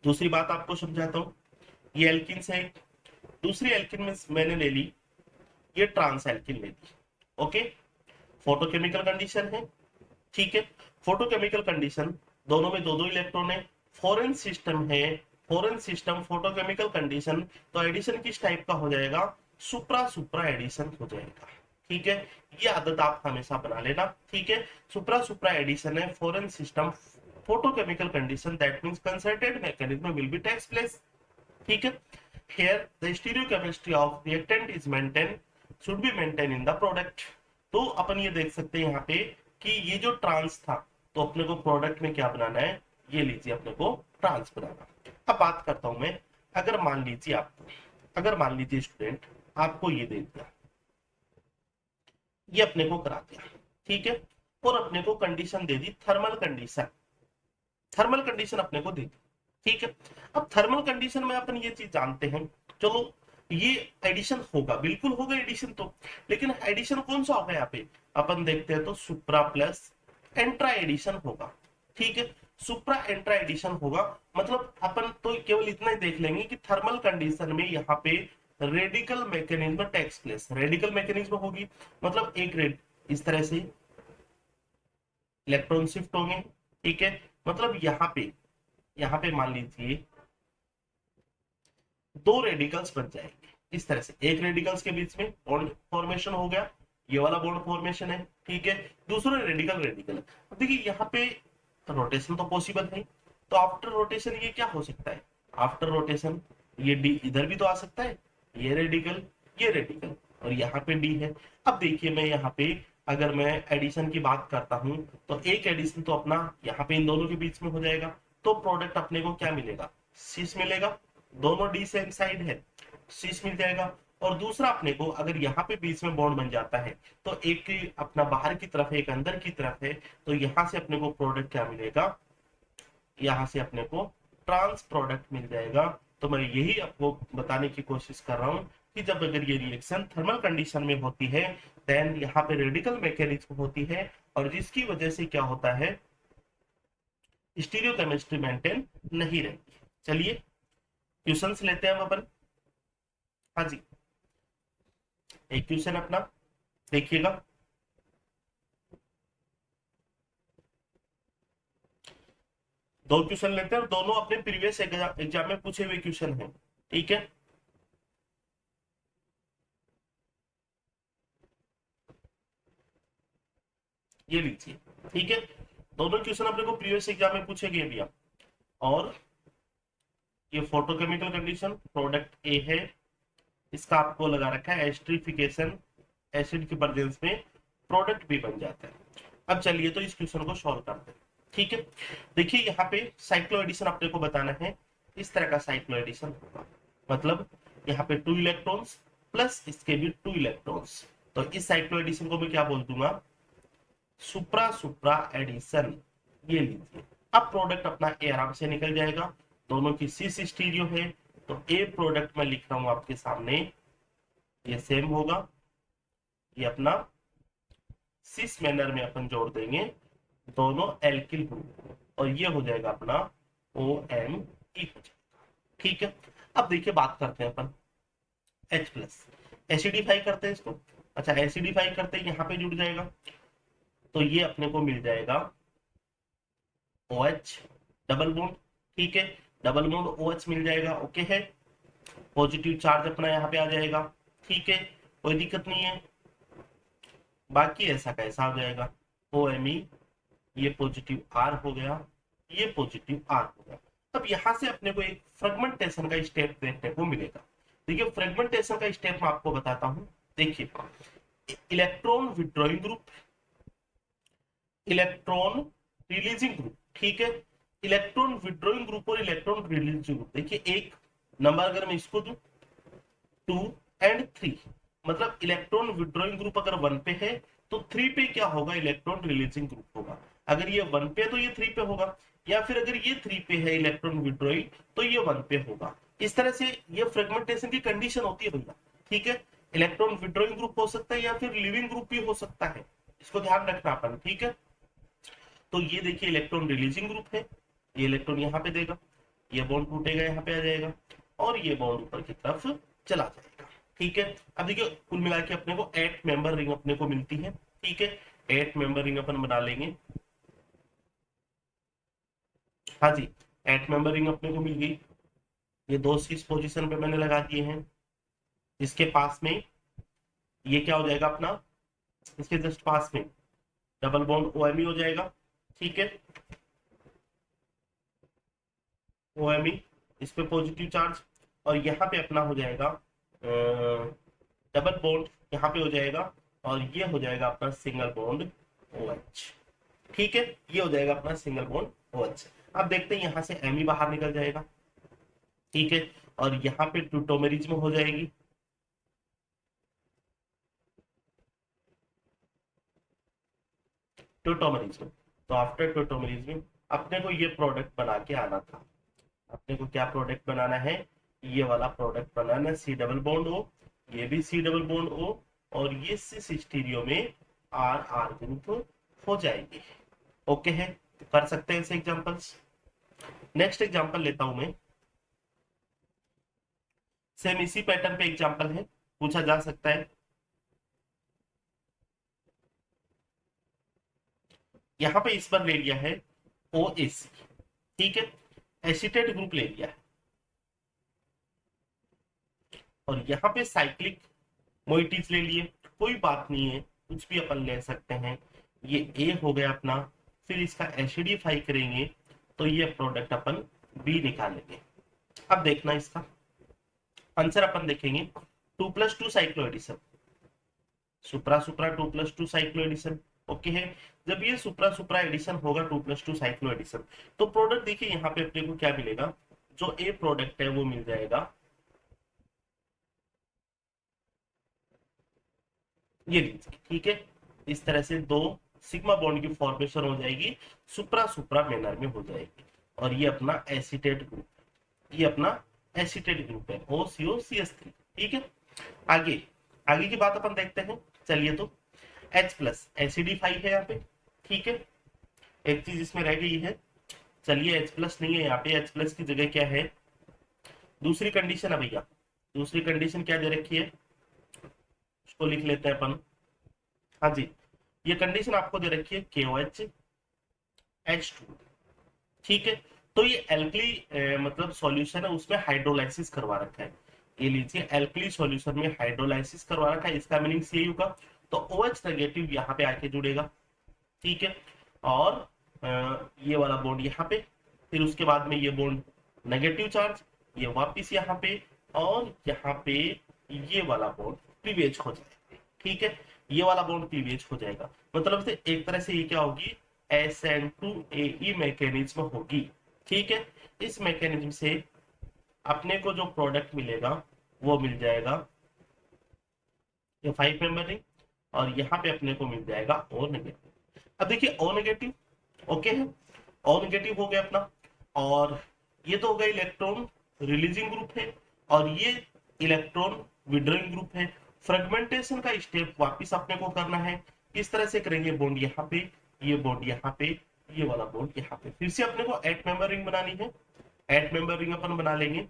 दूसरी बात आपको समझाता हूँ। ये एल्किन है, दूसरी एल्किन में मैंने ले ली ये ट्रांस एल्किन ले ली। ओके, फोटोकेमिकल कंडीशन है, ठीक है। फोटोकेमिकल कंडीशन दोनों में दो दो इलेक्ट्रॉन है, फॉरेन सिस्टम है, फॉरेन सिस्टम फोटोकेमिकल कंडीशन, तो एडिशन किस टाइप का हो जाएगा, सुप्रा सुप्रा एडिशन हो जाएगा। ठीक है, ये आदत आप हमेशा बना लेना। ठीक है, सुप्रा सुप्रा एडिशन है, foreign system photochemical condition, that means concerted mechanism will be takes place। ठीक है, here the stereochemistry of reactant is maintained, should be maintained in the product। तो अपन ये देख सकते हैं यहाँ पे कि ये जो ट्रांस था, तो अपने को प्रोडक्ट में क्या बनाना है, ये लीजिए अपने को ट्रांस बनाना। अब बात करता हूं मैं, अगर मान लीजिए स्टूडेंट आपको ये दे दिया, ये अपने को करा दिया, ठीक है, और अपने को कंडीशन दे दी थर्मल कंडीशन, थर्मल कंडीशन अपने को दे दी। ठीक है, अब थर्मल कंडीशन में अपन ये चीज जानते हैं, चलो ये एडिशन होगा, बिल्कुल होगा एडिशन तो, लेकिन एडिशन कौन सा होगा यहाँ पे अपन देखते हैं, तो सुप्रा प्लस एंट्रा एडिशन होगा। ठीक है, सुप्रा एंट्रा एडिशन होगा, मतलब अपन तो केवल इतना ही देख लेंगे कि थर्मल कंडीशन में यहाँ पे radical mechanism takes place, radical mechanism होगी, मतलब एक रेड इस तरह से इलेक्ट्रॉन शिफ्ट होंगे। ठीक है, मतलब यहाँ पे मान लीजिए दो रेडिकल्स बन जाएंगे इस तरह से, एक रेडिकल्स के बीच में बॉन्ड फॉर्मेशन हो गया, ये वाला बॉन्ड फॉर्मेशन है। ठीक है, दूसरा रेडिकल अब देखिए यहाँ पे रोटेशन तो पॉसिबल है, तो आफ्टर रोटेशन ये क्या हो सकता है, आफ्टर रोटेशन ये डी इधर भी तो आ सकता है, ये रेडिकल और यहाँ पे डी है। अब देखिए मैं यहाँ पे अगर मैं एडिशन की बात करता हूं, तो एक एडिशन तो अपना यहाँ पे इन दोनों के बीच में हो जाएगा, तो प्रोडक्ट अपने को क्या मिलेगा, सिस मिलेगा, दोनों डी सेम साइड है, सिस मिल जाएगा। और दूसरा अपने को अगर यहाँ पे बीच में बॉन्ड बन जाता है, तो एक अपना बाहर की तरफ है, एक अंदर की तरफ है, तो यहाँ से अपने को प्रोडक्ट क्या मिलेगा, यहाँ से अपने को ट्रांस प्रोडक्ट मिल जाएगा। तो मैं यही आपको बताने की कोशिश कर रहा हूँ कि जब अगर ये रिएक्शन थर्मल कंडीशन में होती है, देन यहाँ पे रेडिकल मैकेनिज्म होती है, और जिसकी वजह से क्या होता है, स्टीरियोकेमिस्ट्री मेंटेन नहीं रहती। चलिए क्वेश्चंस लेते हैं हम अपन। हाँ जी, एक क्वेश्चन अपना देखिएगा, दो क्वेश्चन लेते हैं और दोनों अपने प्रीवियस एग्जाम में पूछे हुए क्वेश्चन हैं। ठीक है, ये लीजिए। ठीक है, दोनों क्वेश्चन अपने को प्रीवियस एग्जाम में पूछे गए भैया। और ये फोटोकेमिकल कंडीशन प्रोडक्ट ए है, इसका आपको लगा रखा है एस्ट्रिफिकेशन, एसिड की प्रेजेंस में प्रोडक्ट भी बन जाता है। अब चलिए तो इस क्वेश्चन को सॉल्व करते हैं। ठीक है, देखिए यहाँ पे साइक्लो एडिशन अपने को बताना है, इस तरह का साइक्लो एडिशन होगा, मतलब यहाँ पे 2 इलेक्ट्रॉन्स प्लस इसके भी 2 इलेक्ट्रॉन्स, तो इस साइक्लो एडिशन को मैं क्या बोल दूंगा, सुप्रा सुप्रा एडिशन। ये लीजिए, अब प्रोडक्ट अपना ए आराम से निकल जाएगा, दोनों की सिस स्टीरियो है, तो ए प्रोडक्ट में लिख रहा हूं आपके सामने, ये सेम होगा, ये अपना सिस मैनर में अपन जोड़ देंगे दोनों एल्किल ग्रुप, और ये हो जाएगा अपना OMe हो जाएगा। ठीक है, अब देखिए बात करते हैं अपन H प्लस, एसिडिफाई करते हैं इसको, अच्छा एसिडिफाई करते हैं यहाँ पे जुड़ जाएगा, तो ये अपने को मिल जाएगा OH डबल बॉन्ड। ठीक है, डबल बॉन्ड OH मिल जाएगा, ओके है, पॉजिटिव चार्ज अपना यहाँ पे आ जाएगा। ठीक है, कोई दिक्कत नहीं है, बाकी ऐसा कैसा आ जाएगा OMe, ये पॉजिटिव R हो गया, ये पॉजिटिव R हो गया। अब यहाँ से अपने को एक फ्रेगमेंटेशन का स्टेप देखने को मिलेगा। देखिए फ्रेगमेंटेशन का स्टेप मैं आपको बताता हूँ, देखिए electron withdrawing group, electron releasing group. ठीक है, इलेक्ट्रॉन विड्रॉइंग ग्रुप और इलेक्ट्रॉन रिलीजिंग ग्रुप, देखिए एक नंबर अगर मैं इसको दूं 2 और 3, मतलब इलेक्ट्रॉन विड्रॉइंग ग्रुप अगर 1 पे है तो 3 पे क्या होगा, इलेक्ट्रॉन रिलीजिंग ग्रुप होगा। अगर ये 1 पे है तो ये 3 पे होगा, या फिर अगर ये 3 पे है इलेक्ट्रॉन विड्रॉइंग तो ये 1 पे होगा। इस तरह से ये फ्रेगमेंटेशन की कंडीशन होती है भैया। ठीक है, इलेक्ट्रॉन विड्रॉइंग ग्रुप हो सकता है या फिर लिविंग ग्रुप भी हो सकता है, इसको ध्यान रखना अपन। ठीक है, तो ये देखिए इलेक्ट्रॉन रिलीजिंग ग्रुप है, ये इलेक्ट्रॉन यहाँ पे देगा, ये बॉन्ड टूटेगा, यहाँ पे आ जाएगा और ये बॉन्ड ऊपर की तरफ चला जाएगा। ठीक है, अब देखिए कुल मिला के अपने को 8 मेंबर रिंग अपने को मिलती है। ठीक है, 8 मेंबर रिंग अपन बना लेंगे। हाँ जी, 8 मेंबर रिंग अपने को मिल गई। ये दो इस पोजीशन पे मैंने लगा दिए हैं। इसके पास में ये क्या हो जाएगा अपना, इसके जस्ट पास में डबल बॉन्ड OMe हो जाएगा। ठीक है, OMe, इस पे पॉजिटिव चार्ज, और यहाँ पे अपना हो जाएगा डबल बॉन्ड, यहाँ पे हो जाएगा, और ये हो जाएगा अपना सिंगल बॉन्ड OH। ठीक है, ये हो जाएगा अपना सिंगल बॉन्ड OH। अब देखते हैं यहाँ से Me बाहर निकल जाएगा। ठीक है, और यहाँ पे ट्यूटोमेरिज्म हो जाएगी। ट्यूटोमेरिज्म, तो आफ्टर ट्यूटोमेरिज्म अपने को ये प्रोडक्ट बना के आना था। अपने को क्या प्रोडक्ट बनाना है, ये वाला प्रोडक्ट बनाना है, C डबल बॉन्ड O, ये भी C डबल बॉन्ड O, और ये सिस स्टीरियो में R ग्रुप हो जाएंगे। ओके है, तो कर सकते हैं इसे एग्जांपल्स। नेक्स्ट एग्जांपल लेता हूं मैं, सेम इसी पैटर्न पे एग्जांपल है, पूछा जा सकता है। यहाँ पे इस पर ले लिया है OAC। ठीक है, एसिटेट ग्रुप ले लिया है, और यहाँ पे साइक्लिक मोइटीज ले लिए, कोई बात नहीं है, कुछ भी अपन ले सकते हैं। ये A हो गया अपना, फिर इसका एसिडिफाई करेंगे तो ये प्रोडक्ट अपन B निकालेंगे। अब देखना इसका आंसर अपन देखेंगे, 2+2 साइक्लो एडिशन, सुप्रा सुप्रा 2+2 साइक्लो एडिशन। ओके है, जब ये सुप्रा सुप्रा एडिशन होगा 2+2 साइक्लो एडिशन, तो प्रोडक्ट देखिए यहाँ पे अपने को क्या मिलेगा, जो A प्रोडक्ट है वो मिल जाएगा, ये लीजिए। ठीक है, इस तरह से दो सिग्मा बॉन्ड की फॉर्मेशन हो जाएगी, सुप्रा सुप्रा मैनर में हो जाएगी, और ये अपना एसिटेट ग्रुप, ये अपना एसिटेट ग्रुप है OCO-CH3। ठीक है, आगे आगे की बात अपन देखते हैं। चलिए, तो H+ एसिडिफाई है यहाँ पे। ठीक है, एक चीज इसमें रह गई है, चलिए H+ नहीं है यहाँ पे, H+ की जगह क्या है, दूसरी कंडीशन है भैया। दूसरी कंडीशन क्या दे रखी है, उसको लिख लेते हैं अपन। हाँ जी, ये कंडीशन आपको दे रखी है KOH H2। ठीक है, तो ये एल्कली मतलब सॉल्यूशन है, उसमें हाइड्रोलाइसिस करवा रखा है। ये लीजिए, एल्कली सॉल्यूशन में हाइड्रोलाइसिस करवा रखा है, इसका मीनिंग यही होगा। तो OH नेगेटिव यहाँ पे आके जुड़ेगा। ठीक है, और ये वाला बॉन्ड यहाँ पे, फिर उसके बाद में ये बॉन्ड नेगेटिव चार्ज, ये वापिस यहाँ पे, और यहाँ पे ये वाला बॉन्ड क्लीवेज हो जाएगा। ठीक है, ये वाला बॉन्ड क्लीवेज हो जाएगा, मतलब से एक तरह से ये क्या होगी, SN2AE मैकेनिज्म होगी। ठीक है, इस मैकेनिज्म से अपने को जो प्रोडक्ट मिलेगा वो मिल जाएगा ये 5 मेंबर रिंग, और यहाँ पे अपने को मिल जाएगा O नेगेटिव। अब देखिए O नेगेटिव ओके है, O नेगेटिव हो गया अपना, और ये तो हो गया इलेक्ट्रॉन रिलीजिंग ग्रुप है, और ये इलेक्ट्रॉन विड्रॉइंग ग्रुप है। फ्रेगमेंटेशन का स्टेप वापिस अपने को करना है, इस तरह से करेंगे, बॉन्ड यहाँ पे, ये बॉन्ड यहाँ पे, ये वाला बॉन्ड यहाँ पे, फिर से अपने को 8 मेंबर रिंग बनानी है। 8 मेंबर रिंग अपन बना लेंगे,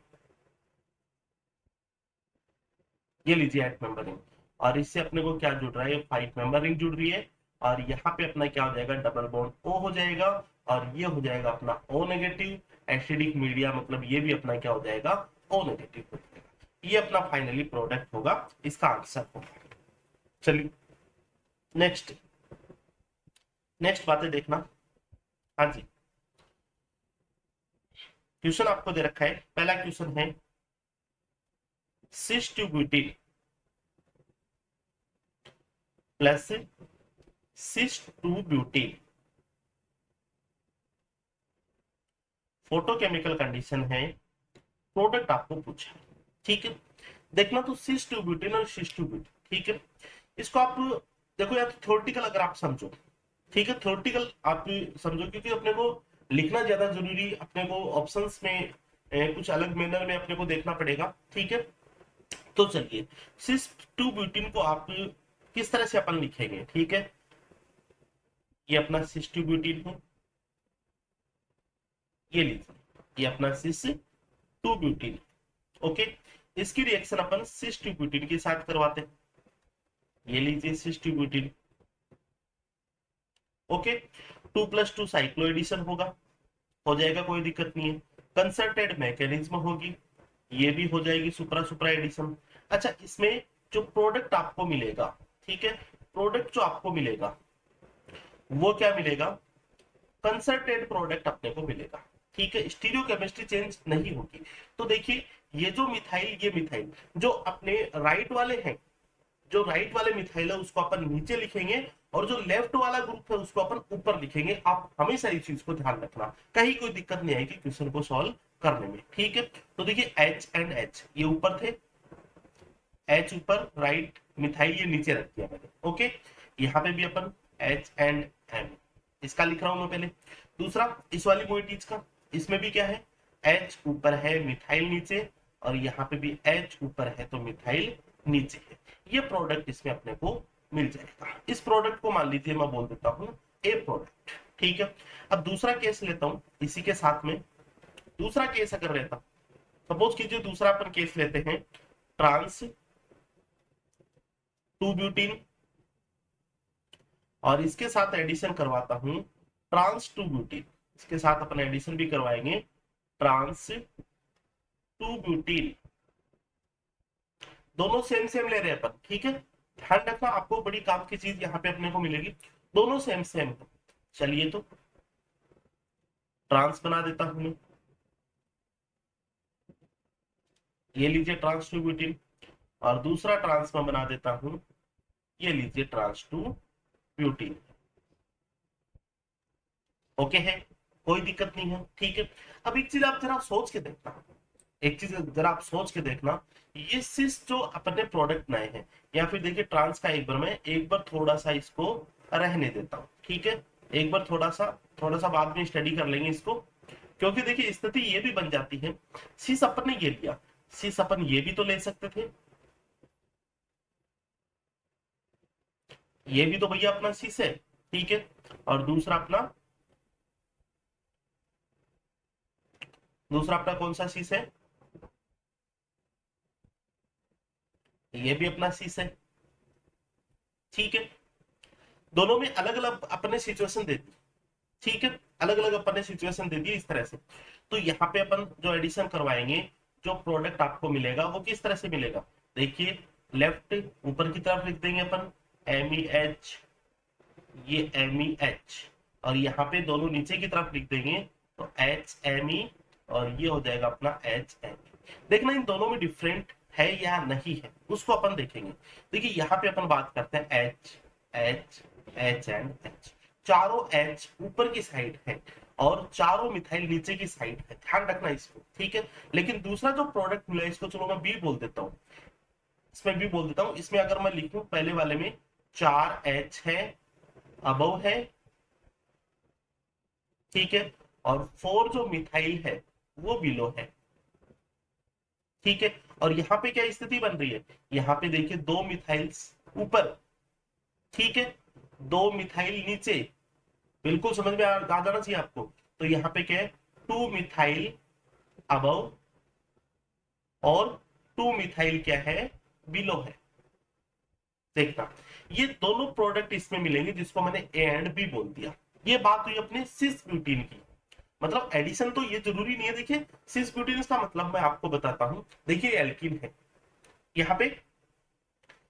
ये लीजिए 8 मेंबर रिंग, और इससे अपने को क्या जुड़ रहा है, 5 मेंबर रिंग जुड़ रही है, और यहाँ पे अपना क्या हो जाएगा, डबल बॉन्ड O हो जाएगा, और ये हो जाएगा अपना O नेगेटिव एसिडिक मीडिया, मतलब ये भी अपना क्या हो जाएगा, O नेगेटिव हो जाएगा। ये अपना फाइनली प्रोडक्ट होगा, इसका आंसर होगा। चलिए नेक्स्ट नेक्स्ट बातें देखना। हाँ जी, क्वेश्चन आपको दे रखा है, पहला क्वेश्चन है सिस टू ब्यूटीन प्लस सिस टू ब्यूटीन फोटोकेमिकल कंडीशन है, प्रोडक्ट आपको पूछा है। ठीक है, देखना तो सिस टू ब्यूटीन और सिस टू ब्यूटीन। ठीक है, इसको आप देखो, या तो थ्योरेटिकल अगर आप समझो, ठीक है, थ्योरेटिकल आप समझो, क्योंकि अपने को लिखना ज्यादा जरूरी, अपने को ऑप्शंस में कुछ अलग मैनर में अपने को देखना पड़ेगा। ठीक है, तो चलिए, सिस टू ब्यूटीन को आप किस तरह से अपन लिखेंगे। ठीक है, ये अपना सिस टू ब्यूटीन है, ये लीजिए, ये अपना सिस टू ब्यूटीन। ओके, इसकी रिएक्शन अपन सिस टू ब्यूटीन के साथ करवाते हैं। ये लीजिए cis two butene. Okay, 2+2 cycloaddition होगा, हो जाएगा, कोई दिक्कत नहीं है। कंसर्टेड मैकेनिज्म होगी, ये भी हो जाएगी, सुपरा सुपरा एडिशन। अच्छा, इसमें जो प्रोडक्ट आपको मिलेगा, ठीक है, प्रोडक्ट जो आपको मिलेगा वो क्या मिलेगा, कंसर्टेड प्रोडक्ट अपने को मिलेगा। ठीक है, स्टीरियो केमिस्ट्री चेंज नहीं होगी। तो देखिए, ये जो मिथाइल, ये मिथाइल जो अपने राइट वाले हैं, जो राइट वाले मिथाइल है उसको अपन नीचे लिखेंगे, और जो लेफ्ट वाला ग्रुप है उसको अपन ऊपर लिखेंगे। आप हमेशा इस चीज को ध्यान रखना, कहीं कोई दिक्कत नहीं आएगी क्वेश्चन को सॉल्व करने में। ठीक है, तो देखिए H एंड H ये ऊपर थे, H ऊपर, राइट मिथाइल ये नीचे रख दिया मैंने। ओके, यहाँ पे भी अपन H एंड M, इसका लिख रहा हूं मैं पहले। दूसरा इस वाली मोइटीज का, इसमें भी क्या है, H ऊपर है, मिथाइल नीचे, और यहाँ पे भी H ऊपर है तो मिथाइल नीचे है। ये प्रोडक्ट इसमें अपने को मिल जाएगा। इस प्रोडक्ट को मान लीजिए मैं बोल देता हूँ ए प्रोडक्ट। ठीक है, अब दूसरा केस लेता हूँ इसी के साथ में। दूसरा केस अगर रहता, सपोज कीजिए दूसरा अपन केस लेते हैं ट्रांस टू ब्यूटीन, और इसके साथ एडिशन करवाता हूं ट्रांस टू ब्यूटीन। इसके साथ अपन एडिशन भी करवाएंगे ट्रांस टू ब्यूटीन, दोनों सेम सेम ले रहे हैं अपन। ठीक है, ध्यान रखना, आपको बड़ी काम की चीज यहाँ पे अपने को मिलेगी, दोनों सेम सेम। चलिए, तो ट्रांस बना देता हूं मैं, ये लीजिए ट्रांस टू ब्यूटीन, और दूसरा ट्रांस में बना देता हूं, ये लीजिए ट्रांस टू ब्यूटीन। ओके है, कोई दिक्कत नहीं है। ठीक है, अब एक चीज आप जरा सोच के देखना, एक चीज जरा आप सोच के देखना, ये सिस जो अपने प्रोडक्ट नए हैं, या फिर देखिए ट्रांस का एक बार मैं एक बार थोड़ा सा इसको रहने देता हूँ। ठीक है, एक बार थोड़ा सा बाद में स्टडी कर लेंगे इसको, क्योंकि देखिए स्थिति ये भी बन जाती है, सिस अपन ने ये लिया, सिस अपन ये भी तो ले सकते थे, ये भी तो भैया अपना सिस है। ठीक है, और दूसरा अपना कौन सा सिस है, ये भी अपना सिस है। ठीक है, दोनों में अलग अलग अपने सिचुएशन दे दी। ठीक है, अलग अलग अपन ने सिचुएशन दे दी इस तरह से। तो यहाँ पे अपन जो एडिशन करवाएंगे, जो प्रोडक्ट आपको मिलेगा वो किस तरह से मिलेगा, देखिए लेफ्ट ऊपर की तरफ लिख देंगे अपन MEH, ये MEH, और यहाँ पे दोनों नीचे की तरफ लिख देंगे तो HME, और ये हो जाएगा अपना HME। देखना इन दोनों में डिफरेंट है या नहीं है, उसको अपन देखेंगे। देखिए यहाँ पे अपन बात करते हैं H एंड H, चारों H ऊपर की साइड है और चारों मिथाइल नीचे की साइड है, ध्यान रखना इसको। ठीक है, लेकिन दूसरा जो प्रोडक्ट मिला इसको चलो मैं B बोल देता हूँ, इसमें B बोल देता हूँ। इसमें अगर मैं लिखूं पहले वाले में 4H है, अबव है, ठीक है, और 4 जो मिथाइल है वो बिलो है। ठीक है, और यहाँ पे क्या स्थिति बन रही है, यहाँ पे देखिए 2 मिथाइल्स ऊपर, ठीक है, 2 मिथाइल नीचे, बिल्कुल समझ में आ जाना चाहिए आपको। तो यहाँ पे क्या है, 2 मिथाइल अबव, और 2 मिथाइल क्या है, बिलो है। देखना, ये दोनों प्रोडक्ट इसमें मिलेंगे जिसको मैंने ए एंड बी बोल दिया। ये बात हुई अपने सिस ब्यूटीन की। मतलब एडिशन तो ये जरूरी नहीं है। देखिए सिस ब्यूटीन का मतलब मैं आपको बताता हूं, देखिए एल्किन है, यहाँ पे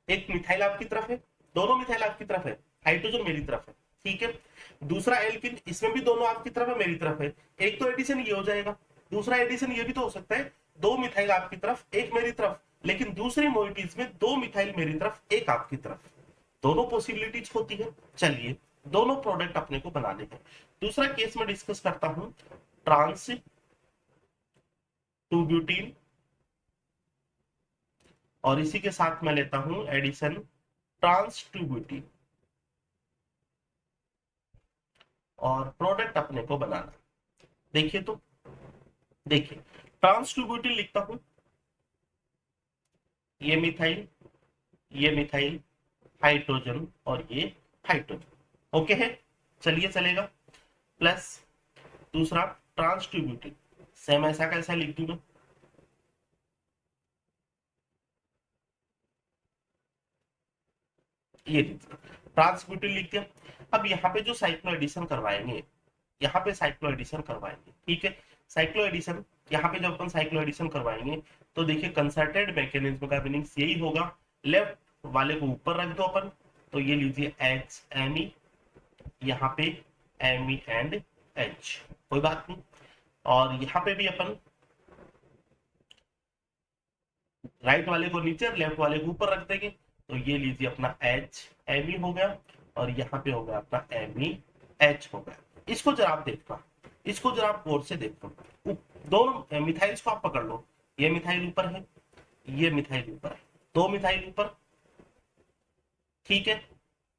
एक मिथाइल आपकी तरफ है, दोनों मिथाइल आपकी तरफ है, हाइड्रोजन मेरी तरफ है। ठीक है, दूसरा एल्किन, इसमें भी दोनों आपकी तरफ है, मेरी तरफ है। एक तो एडिशन ये हो जाएगा, दूसरा एडिशन ये भी तो हो सकता है, 2 मिथाइल आपकी तरफ एक मेरी तरफ, लेकिन दूसरी मोइटीज में 2 मिथाइल मेरी तरफ एक आपकी तरफ, दोनों पॉसिबिलिटीज होती है। चलिए, दोनों प्रोडक्ट अपने को बनाने हैं। दूसरा केस में डिस्कस करता हूं ट्रांस टू ब्यूटीन, और इसी के साथ मैं लेता हूं एडिशन ट्रांस टू ब्यूटीन, और प्रोडक्ट अपने को बनाना। देखिए, तो देखिए ट्रांस टू ब्यूटीन लिखता हूं, ये मिथाइल हाइड्रोजन, और ये हाइड्रोजन। ओके है, चलिए चलेगा। प्लस दूसरा ट्रांस टू ब्यूटीन, सेम ऐसा कैसा लिख दूं मैं, ये ट्रांस ब्यूटीन लिख दिया। अब यहाँ पे जो साइक्लो एडिशन करवाएंगे, यहाँ पे साइक्लो एडिशन करवाएंगे, ठीक है। साइक्लो एडिशन, यहाँ पे जब अपन साइक्लो एडिशन करवाएंगे तो देखिए कंसर्टेड मैकेनिज्म का मीनिंग यही होगा, लेफ्ट वाले को ऊपर रख दो अपन, तो ये लीजिए एच एम ई, यहाँ पे एम ई एंड एच, कोई बात नहीं। और यहाँ पे भी अपन राइट वाले को नीचे, लेफ्ट वाले को ऊपर रख देंगे, तो ये लीजिए अपना एच एम ई हो गया, और यहाँ पे हो गया अपना एम ई एच हो गया। इसको जरा आप देखना, इसको जरा आप गौर से देखो, दोनों मिथाइल्स को आप पकड़ लो, ये मिथाइल ऊपर है, ये मिथाइल ऊपर है, दो मिथाइल ऊपर, ठीक है,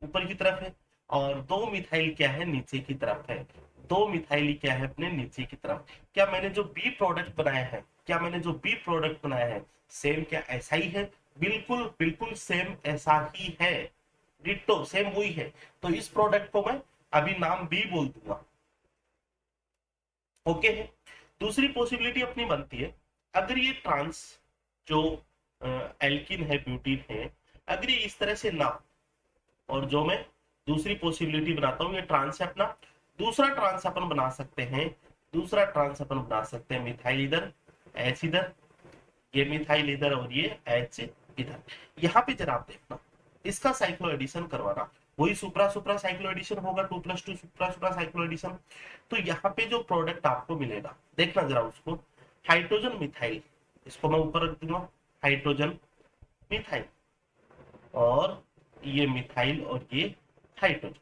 ऊपर की तरफ है, और दो मिथाइल क्या है, नीचे की तरफ है। दो मिथाइल क्या है अपने नीचे की तरफ। क्या मैंने जो बी प्रोडक्ट बनाया है, क्या मैंने जो बी प्रोडक्ट बनाया है, सेम क्या ऐसा ही है, बिल्कुल बिल्कुल सेम ऐसा ही है, डिट्टो सेम वही है। तो इस प्रोडक्ट को मैं अभी नाम बी बोल दूंगा, ओके है। दूसरी पॉसिबिलिटी अपनी बनती है, अगर ये ट्रांस जो एल्किन है, ब्यूटीन है, अगर ये इस तरह से ना, और जो मैं दूसरी पॉसिबिलिटी बनाता हूँ, ये ट्रांस है अपना, दूसरा ट्रांस अपन बना सकते हैं, दूसरा ट्रांस अपन बना सकते हैं, मिथाइल इधर, एच इधर, ये मिथाइल इधर, और ये एच इधर। यहाँ पे जरा आप देखना, इसका साइक्लो एडिशन करवाना, वही सुप्रा सुप्रा साइक्लो एडिशन होगा, 2+2 सुप्रा सुप्रा साइक्लो एडिशन। तो यहाँ पे जो प्रोडक्ट आपको मिलेगा, देखना जरा उसको, हाइड्रोजन मिथाइल, इसको मैं ऊपर रख दूंगा, हाइड्रोजन मिथाइल, और ये मिथाइल और ये हाइड्रोजन,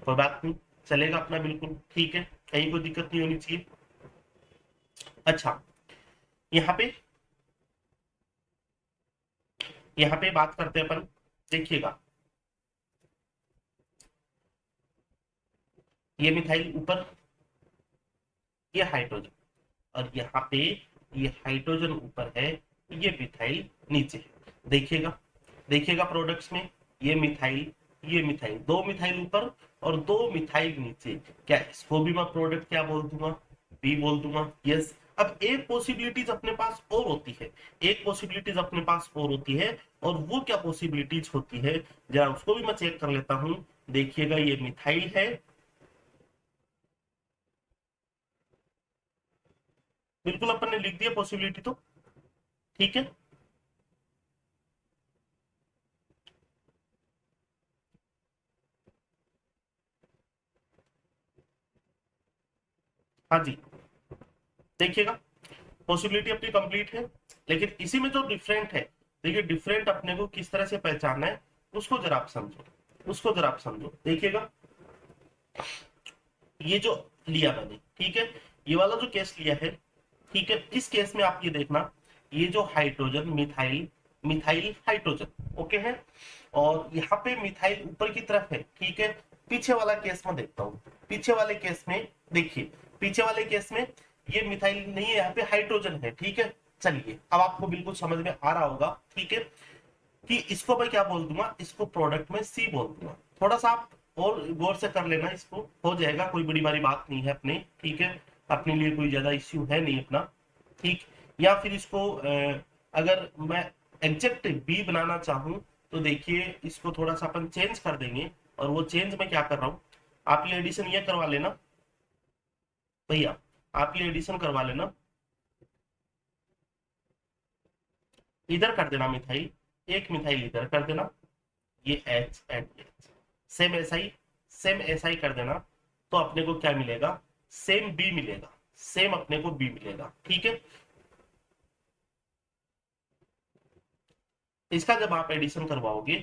कोई बात नहीं, चलेगा अपना बिल्कुल ठीक है, कहीं कोई दिक्कत नहीं होनी चाहिए। अच्छा, यहाँ पे बात करते हैं अपन, देखिएगा, ये मिथाइल ऊपर, ये हाइड्रोजन, और यहाँ पे ये हाइड्रोजन ऊपर है, ये मिथाइल नीचे है। देखिएगा, देखिएगा प्रोडक्ट्स में, ये मिथाइल, ये मिथाइल, दो मिथाइल ऊपर और दो मिथाइल नीचे, क्या इसको भी मैं प्रोडक्ट क्या बोल दूंगा, बी बोल दूंगा, यस। अब एक पॉसिबिलिटीज अपने पास और होती है, एक पॉसिबिलिटीज अपने पास और होती है, और वो क्या पॉसिबिलिटीज होती है, जरा उसको भी मैं चेक कर लेता हूं। देखिएगा, ये मिथाइल है, बिल्कुल अपन ने लिख दिया पॉसिबिलिटी तो, ठीक है। हाँ जी, देखिएगा, पॉसिबिलिटी अपनी कंप्लीट है, लेकिन इसी में जो डिफरेंट है, देखिए डिफरेंट अपने को किस तरह से पहचानना है, उसको जरा आप समझो, उसको जरा आप समझो। देखिएगा, ये जो लिया मैंने, ठीक है, ये वाला जो केस लिया है, ठीक है, इस केस में आप ये देखना, ये जो hydrogen methyl, methyl hydrogen, okay है, और यहाँ पे मिथाइल ऊपर की तरफ है, ठीक है। पीछे वाला केस में देखता हूँ, पीछे वाले केस में देखिए, पीछे वाले केस में ये मिथाइल नहीं है, यहाँ पे हाइड्रोजन है, ठीक है। चलिए, अब आपको बिल्कुल समझ में आ रहा होगा, ठीक है, कि इसको मैं क्या बोल दूंगा, इसको प्रोडक्ट में सी बोल दूंगा। थोड़ा सा आप और गौर से कर लेना, इसको हो जाएगा, कोई बड़ी बड़ी बात नहीं है अपने, ठीक है, अपने लिए कोई ज्यादा इश्यू है नहीं अपना, ठीक। या फिर इसको अगर मैं एग्जैक्ट बी बनाना चाहूं, तो देखिए इसको थोड़ा सा अपन चेंज कर देंगे, और वो चेंज मैं क्या कर रहा हूँ, आप ये एडिशन ये करवा लेना भैया, आप ये एडिशन करवा लेना, इधर कर देना मिथाइल, एक मिथाइल इधर कर देना, ये एच एंड एच, सेम ऐसा ही, सेम ऐसा ही कर देना, तो अपने को क्या मिलेगा, सेम बी मिलेगा, सेम अपने को बी मिलेगा, ठीक है। इसका जब आप एडिशन करवाओगे,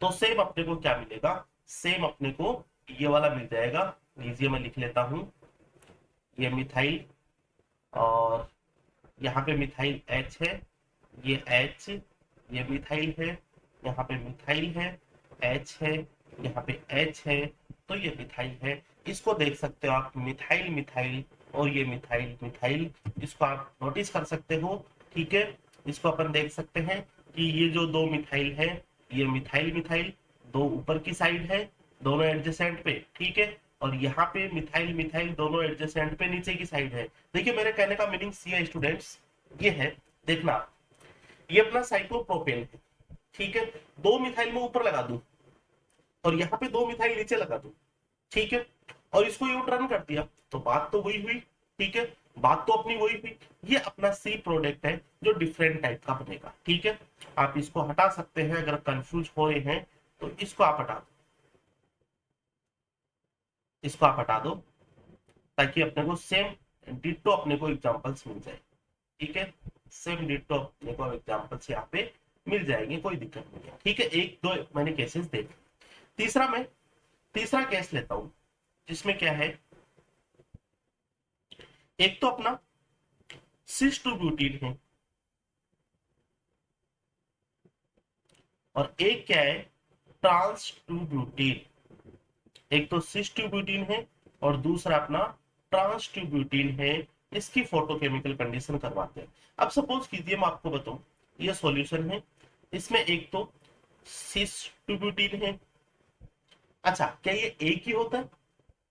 तो सेम अपने को क्या मिलेगा, सेम अपने को ये वाला मिल जाएगा, लीजिए मैं लिख लेता हूं, ये मिथाइल, और यहाँ पे मिथाइल एच है, ये एच, ये मिथाइल है, यहाँ पे मिथाइल है, एच है, यहाँ पे एच है, तो ये मिथाइल है। इसको देख सकते हो आप, मिथाइल मिथाइल, और ये मिथाइल मिथाइल, इसको आप नोटिस कर सकते हो, ठीक है। इसको अपन देख सकते हैं कि ये जो दो मिथाइल है, ये मिथाइल मिथाइल, दो ऊपर की साइड है, दोनों एडजेसेंट पे, ठीक है, और यहाँ पे मिथाइल मिथाइल दोनों एडजेसेंट पे नीचे की साइड है। देखिए मेरे कहने का मीनिंग सी है स्टूडेंट्स, ये है, देखना ये अपना साइक्लोप्रोपेन है, ठीक है, दो मिथाइल में ऊपर लगा दूं और यहाँ पे दो मिथाइल नीचे लगा दूं, ठीक है, और इसको यूं रन कर दिया तो बात तो वही हुई, ठीक है, बात तो अपनी वही हुई। ये अपना सी प्रोडक्ट है जो डिफरेंट टाइप का बनेगा, ठीक है। आप इसको हटा सकते हैं, अगर कंफ्यूज हो रहे हैं तो इसको आप हटा दो, इसको आप हटा दो, ताकि अपने को सेम डिट्टो अपने को एग्जांपल्स मिल जाए, ठीक है, सेम डिट्टो अपने को एग्जांपल्स यहाँ पे मिल जाएंगे, कोई दिक्कत नहीं है, ठीक है। एक दो मैंने केसेस देखे। तीसरा मैं तीसरा केस लेता हूं जिसमें क्या है, एक तो अपना सिस टू ब्यूटीन है और एक क्या है ट्रांस टू ब्यूटीन। एक तो सिस टू ब्यूटीन है और दूसरा अपना ट्रांस टू ब्यूटीन है। इसकी फोटोकेमिकल कंडीशन करवाते हैं। अब सपोज कीजिए मैं आपको बताऊं, ये सॉल्यूशन है, इसमें एक तो सिस टू ब्यूटीन है। अच्छा, क्या ये एक ही होता है?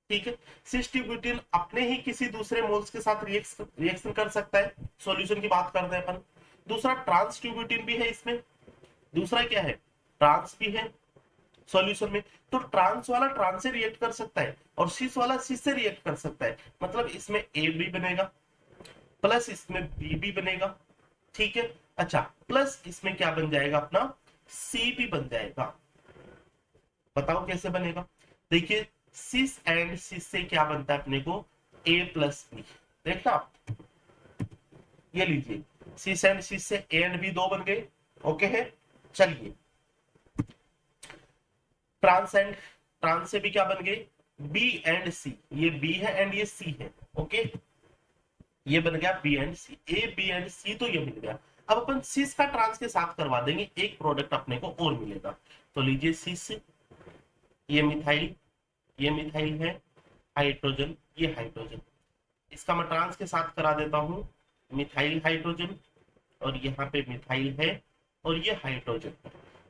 ठीक है, सिस टू ब्यूटीन अपने ही किसी दूसरे मोल्स के साथ रिएक्शन कर सकता है, सॉल्यूशन की बात करते हैं अपन। दूसरा ट्रांस टू ब्यूटीन भी है इसमें, दूसरा क्या है ट्रांस भी है सॉल्यूशन में। तो ट्रांस वाला ट्रांस से रिएक्ट कर सकता है और सिस वाला सिस से रिएक्ट कर सकता है, मतलब इसमें ए भी बनेगा प्लस इसमें बी भी बनेगा, ठीक है। अच्छा, प्लस इसमें क्या बन जाएगा अपना सी भी बन जाएगा। बताओ कैसे बनेगा? देखिए सिस एंड सिस से क्या बनता है अपने को ए प्लस बी, देखना आप, ये लीजिए सिस एंड सिस से ए एंड बी दो बन गए, ओके है। चलिए ट्रांस एंड ट्रांस से भी क्या बन गए बी एंड सी, ये बी है एंड ये सी है, ओके, ये बन गया B and C, A B and C, तो ये मिल गया। अब अपन सिस का ट्रांस के साथ करवा देंगे, एक प्रोडक्ट अपने को और मिलेगा। तो लीजिए सिस, ये मिथाइल है, हाइड्रोजन, ये हाइड्रोजन, इसका मैं ट्रांस के साथ करा देता हूं, मिथाइल हाइड्रोजन, और यहाँ पे मिथाइल है और ये हाइड्रोजन,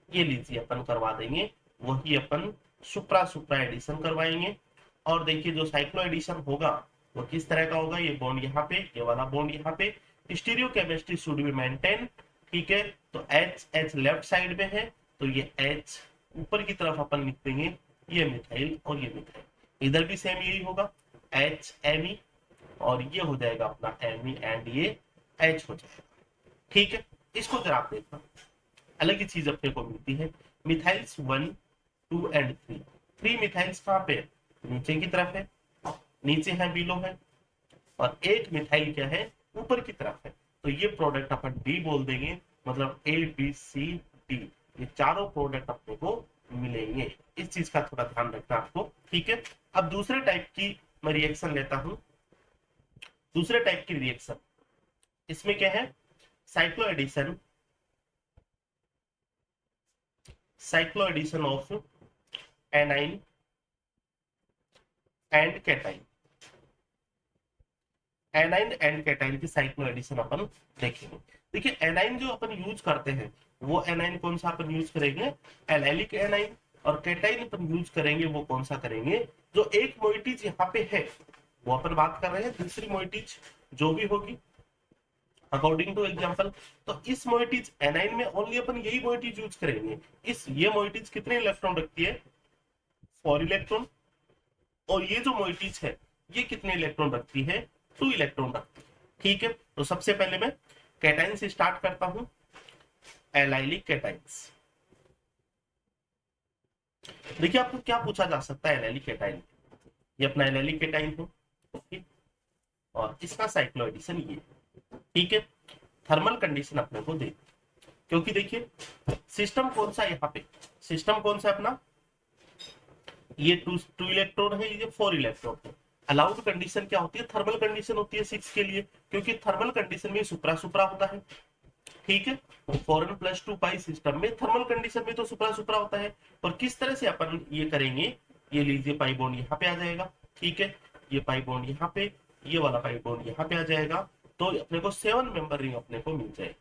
ये लीजिए अपन करवा देंगे, वही अपन सुप्रा सुप्रा एडिशन करवाएंगे। और देखिए जो साइक्लो एडिशन होगा वो किस तरह का होगा, ये बॉन्ड यहाँ पे, ये वाला बॉन्ड यहाँ पे, stereo chemistry should be maintain, ठीक है। तो एच एच लेफ्ट साइड में है, तो ये एच ऊपर की तरफ अपन लिख देंगे, ये मिथाइल और ये मिथाइल, इधर भी सेम यही होगा, एच एम ई, और ये हो जाएगा अपना एम ई एंड ये एच हो जाएगा, ठीक है। इसको जरा आप देखना, अलग ही चीज अपने को मिलती है। मिथाइल्स 1 2 एंड 3, 3 मिथाइल्स कहाँ पे है? नीचे की तरफ है, नीचे है बिलो है, और एक मिथाइल क्या है ऊपर की तरफ है, तो ये प्रोडक्ट अपन डी बोल देंगे, मतलब ए बी सी डी, ये चारों प्रोडक्ट अपने को मिलेंगे। इस चीज का थोड़ा ध्यान रखना आपको, ठीक है। अब दूसरे टाइप की मैं रिएक्शन लेता हूं, दूसरे टाइप की रिएक्शन, इसमें क्या है cycloaddition of anion and cation, anion and cation की साइक्लो एडिशन अपन देखेंगे। देखिए एनाइन जो अपन यूज करते हैं वो एनाइन कौन सा अपन यूज करेंगे, एनाइलिक एनाइन, और कैटाइन अपन यूज करेंगे वो कौन सा करेंगे, जो एक मोइटीज यहाँ पे है वो अपन बात कर रहे हैं, दूसरी मोइटीज जो भी होगी अकॉर्डिंग टू एग्जांपल। तो इस मोइटीज एनाइन में ओनली अपन यही मोइटीज यूज करेंगे। ये मोइटीज कितने इलेक्ट्रॉन रखती है, 4 इलेक्ट्रॉन, और ये जो मोइटीज है ये कितने इलेक्ट्रॉन रखती है, 2 इलेक्ट्रॉन रखती है, ठीक है। तो सबसे पहले मैं कैटाइन से स्टार्ट करता हूं, एलाइलिक कैटाइन्स। देखिए आपको क्या पूछा जा सकता है एलाइलिक कैटाइन, ये अपना एलाइलिक कैटाइन है, ओके, और इसका साइक्लो एडिशन ये, ठीक है। थर्मल कंडीशन अपने को दे, क्योंकि देखिए सिस्टम कौन सा यहाँ पे, सिस्टम कौन सा अपना, ये टू इलेक्ट्रॉन है, ये 4 इलेक्ट्रॉन है। अलाउड कंडीशन क्या होती है, थर्मल कंडीशन होती है 6 के लिए, क्योंकि थर्मल कंडीशन में सुप्रा सुप्रा होता है, ठीक है। 4n+2 पाई सिस्टम में थर्मल कंडीशन में तो सुप्रा सुप्रा होता है। और किस तरह से अपन ये करेंगे, ये लीजिए पाई बॉन्ड यहाँ पे आ जाएगा, ठीक है, ये पाई बॉन्ड यहाँ पे, ये वाला पाई बॉन्ड यहाँ पे आ जाएगा, तो अपने को 7 मेंबर रिंग अपने को मिल जाएगी,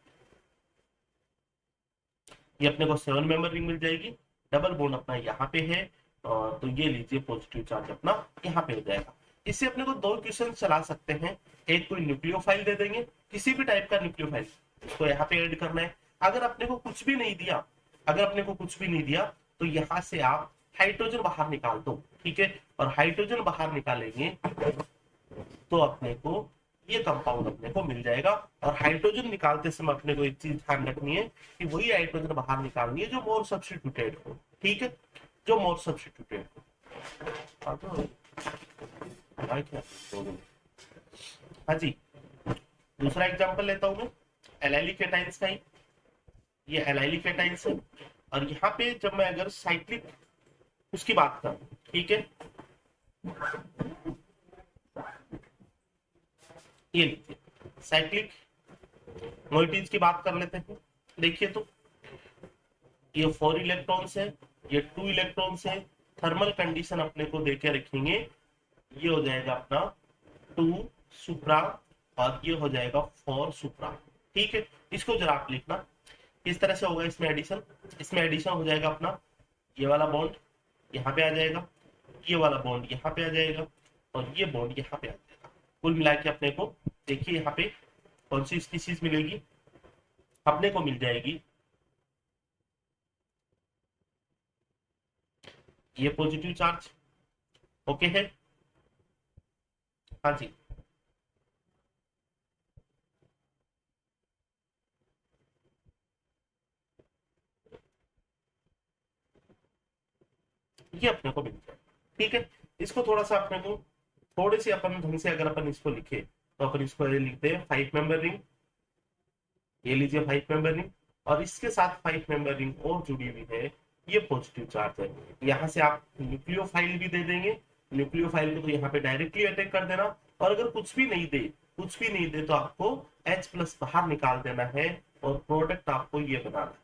ये अपने को 7 मेंबर रिंग मिल जाएगी। डबल बॉन्ड अपना यहाँ पे है तो ये लीजिए पॉजिटिव चार्ज अपना यहाँ पे हो जाएगा। इससे अपने को दो क्वेश्चन चला सकते हैं। एक कोई न्यूक्लियोफाइल दे देंगे, किसी भी टाइप का न्यूक्लियोफाइल, उसको यहाँ पे ऐड करना है। अगर अपने को कुछ भी नहीं दिया, अगर अपने को कुछ भी नहीं दिया, तो यहाँ से आप हाइड्रोजन बाहर निकाल दो, ठीक है। और हाइड्रोजन बाहर निकालेंगे तो अपने को ये कंपाउंड अपने को मिल जाएगा। और हाइड्रोजन निकालते समय अपने को एक चीज ध्यान रखनी है कि वही हाइड्रोजन बाहर निकालनी है जो मोर सब्स्टिट्यूटेड हो, ठीक है, जो मोर सब्स्टिट्यूटेड हो। हाँ जी, दूसरा एग्जांपल लेता हूं मैं एल्काइल केटाइंस का ही। ये एल्काइल केटाइंस है, और यहाँ पे जब मैं अगर साइक्लिक उसकी बात करूं, ठीक है, ये लीजिए साइक्लिक मोइटीज की बात कर लेते हैं। देखिए तो ये 4 इलेक्ट्रॉन्स है, ये 2 इलेक्ट्रॉन्स है। थर्मल कंडीशन अपने को देके रखेंगे, ये हो जाएगा अपना 2 सुप्रा और ये हो जाएगा 4 सुप्रा, ठीक है। इसको जरा आप लिखना इस तरह से होगा। इसमें एडिशन, इसमें एडिशन हो जाएगा अपना ये वाला बॉन्ड यहाँ पे आ जाएगा, ये वाला बॉन्ड यहाँ पे आ जाएगा, और ये बॉन्ड यहाँ पे आ जाएगा। कुल मिला के अपने को देखिए यहाँ पे कौन सी स्पीसीज मिलेगी, अपने को मिल जाएगी ये पॉजिटिव चार्ज। ओके है, हाँ जी। ये अपने को मिल जाए, ठीक है। इसको थोड़ा सा अपने को थोड़े से अपन ढंग से अगर अपन इसको लिखे तो अपन इसको ये लिखते हैं 5 मेंबर रिंग। ये लीजिए 5 मेंबर रिंग, और इसके साथ 5 मेंबर रिंग और जुड़ी हुई है, ये पॉजिटिव चार्ज है। यहाँ से आप न्यूक्लियोफाइल भी दे देंगे, न्यूक्लियोफाइल को तो यहाँ पे डायरेक्टली अटैक कर देना। और अगर कुछ भी नहीं दे, कुछ भी नहीं दे, तो आपको H प्लस बाहर निकाल देना है और प्रोडक्ट आपको ये बनाना है,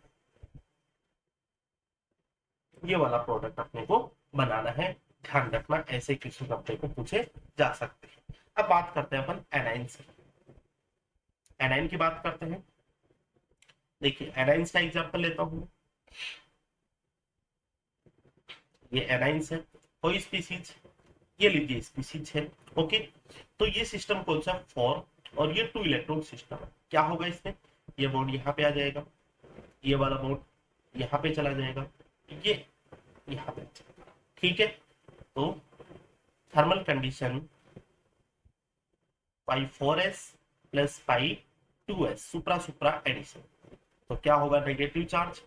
ये वाला प्रोडक्ट अपने को बनाना है। ध्यान रखना ऐसे क्वेश्चन अपने को पूछे जा सकते हैं। अब बात करते हैं अपन एनाइंस की। एनाइन की बात करते हैं। देखिए एनाइंस का एग्जांपल लेता हूं, ये एनाइंस है कोई स्पीसीज, ये लीजिए स्पीसीज है। ओके, तो ये सिस्टम कौन सा 4 और ये 2 इलेक्ट्रॉन सिस्टम है। क्या होगा इसमें, ये बॉन्ड यहाँ पे आ जाएगा, ये वाला बॉन्ड यहाँ पे चला जाएगा, ये यहाँ पे, ठीक है। तो थर्मल कंडीशन पाई 4s प्लस पाई 2s सुप्रा सुप्रा एडिशन, तो क्या होगा नेगेटिव चार्ज,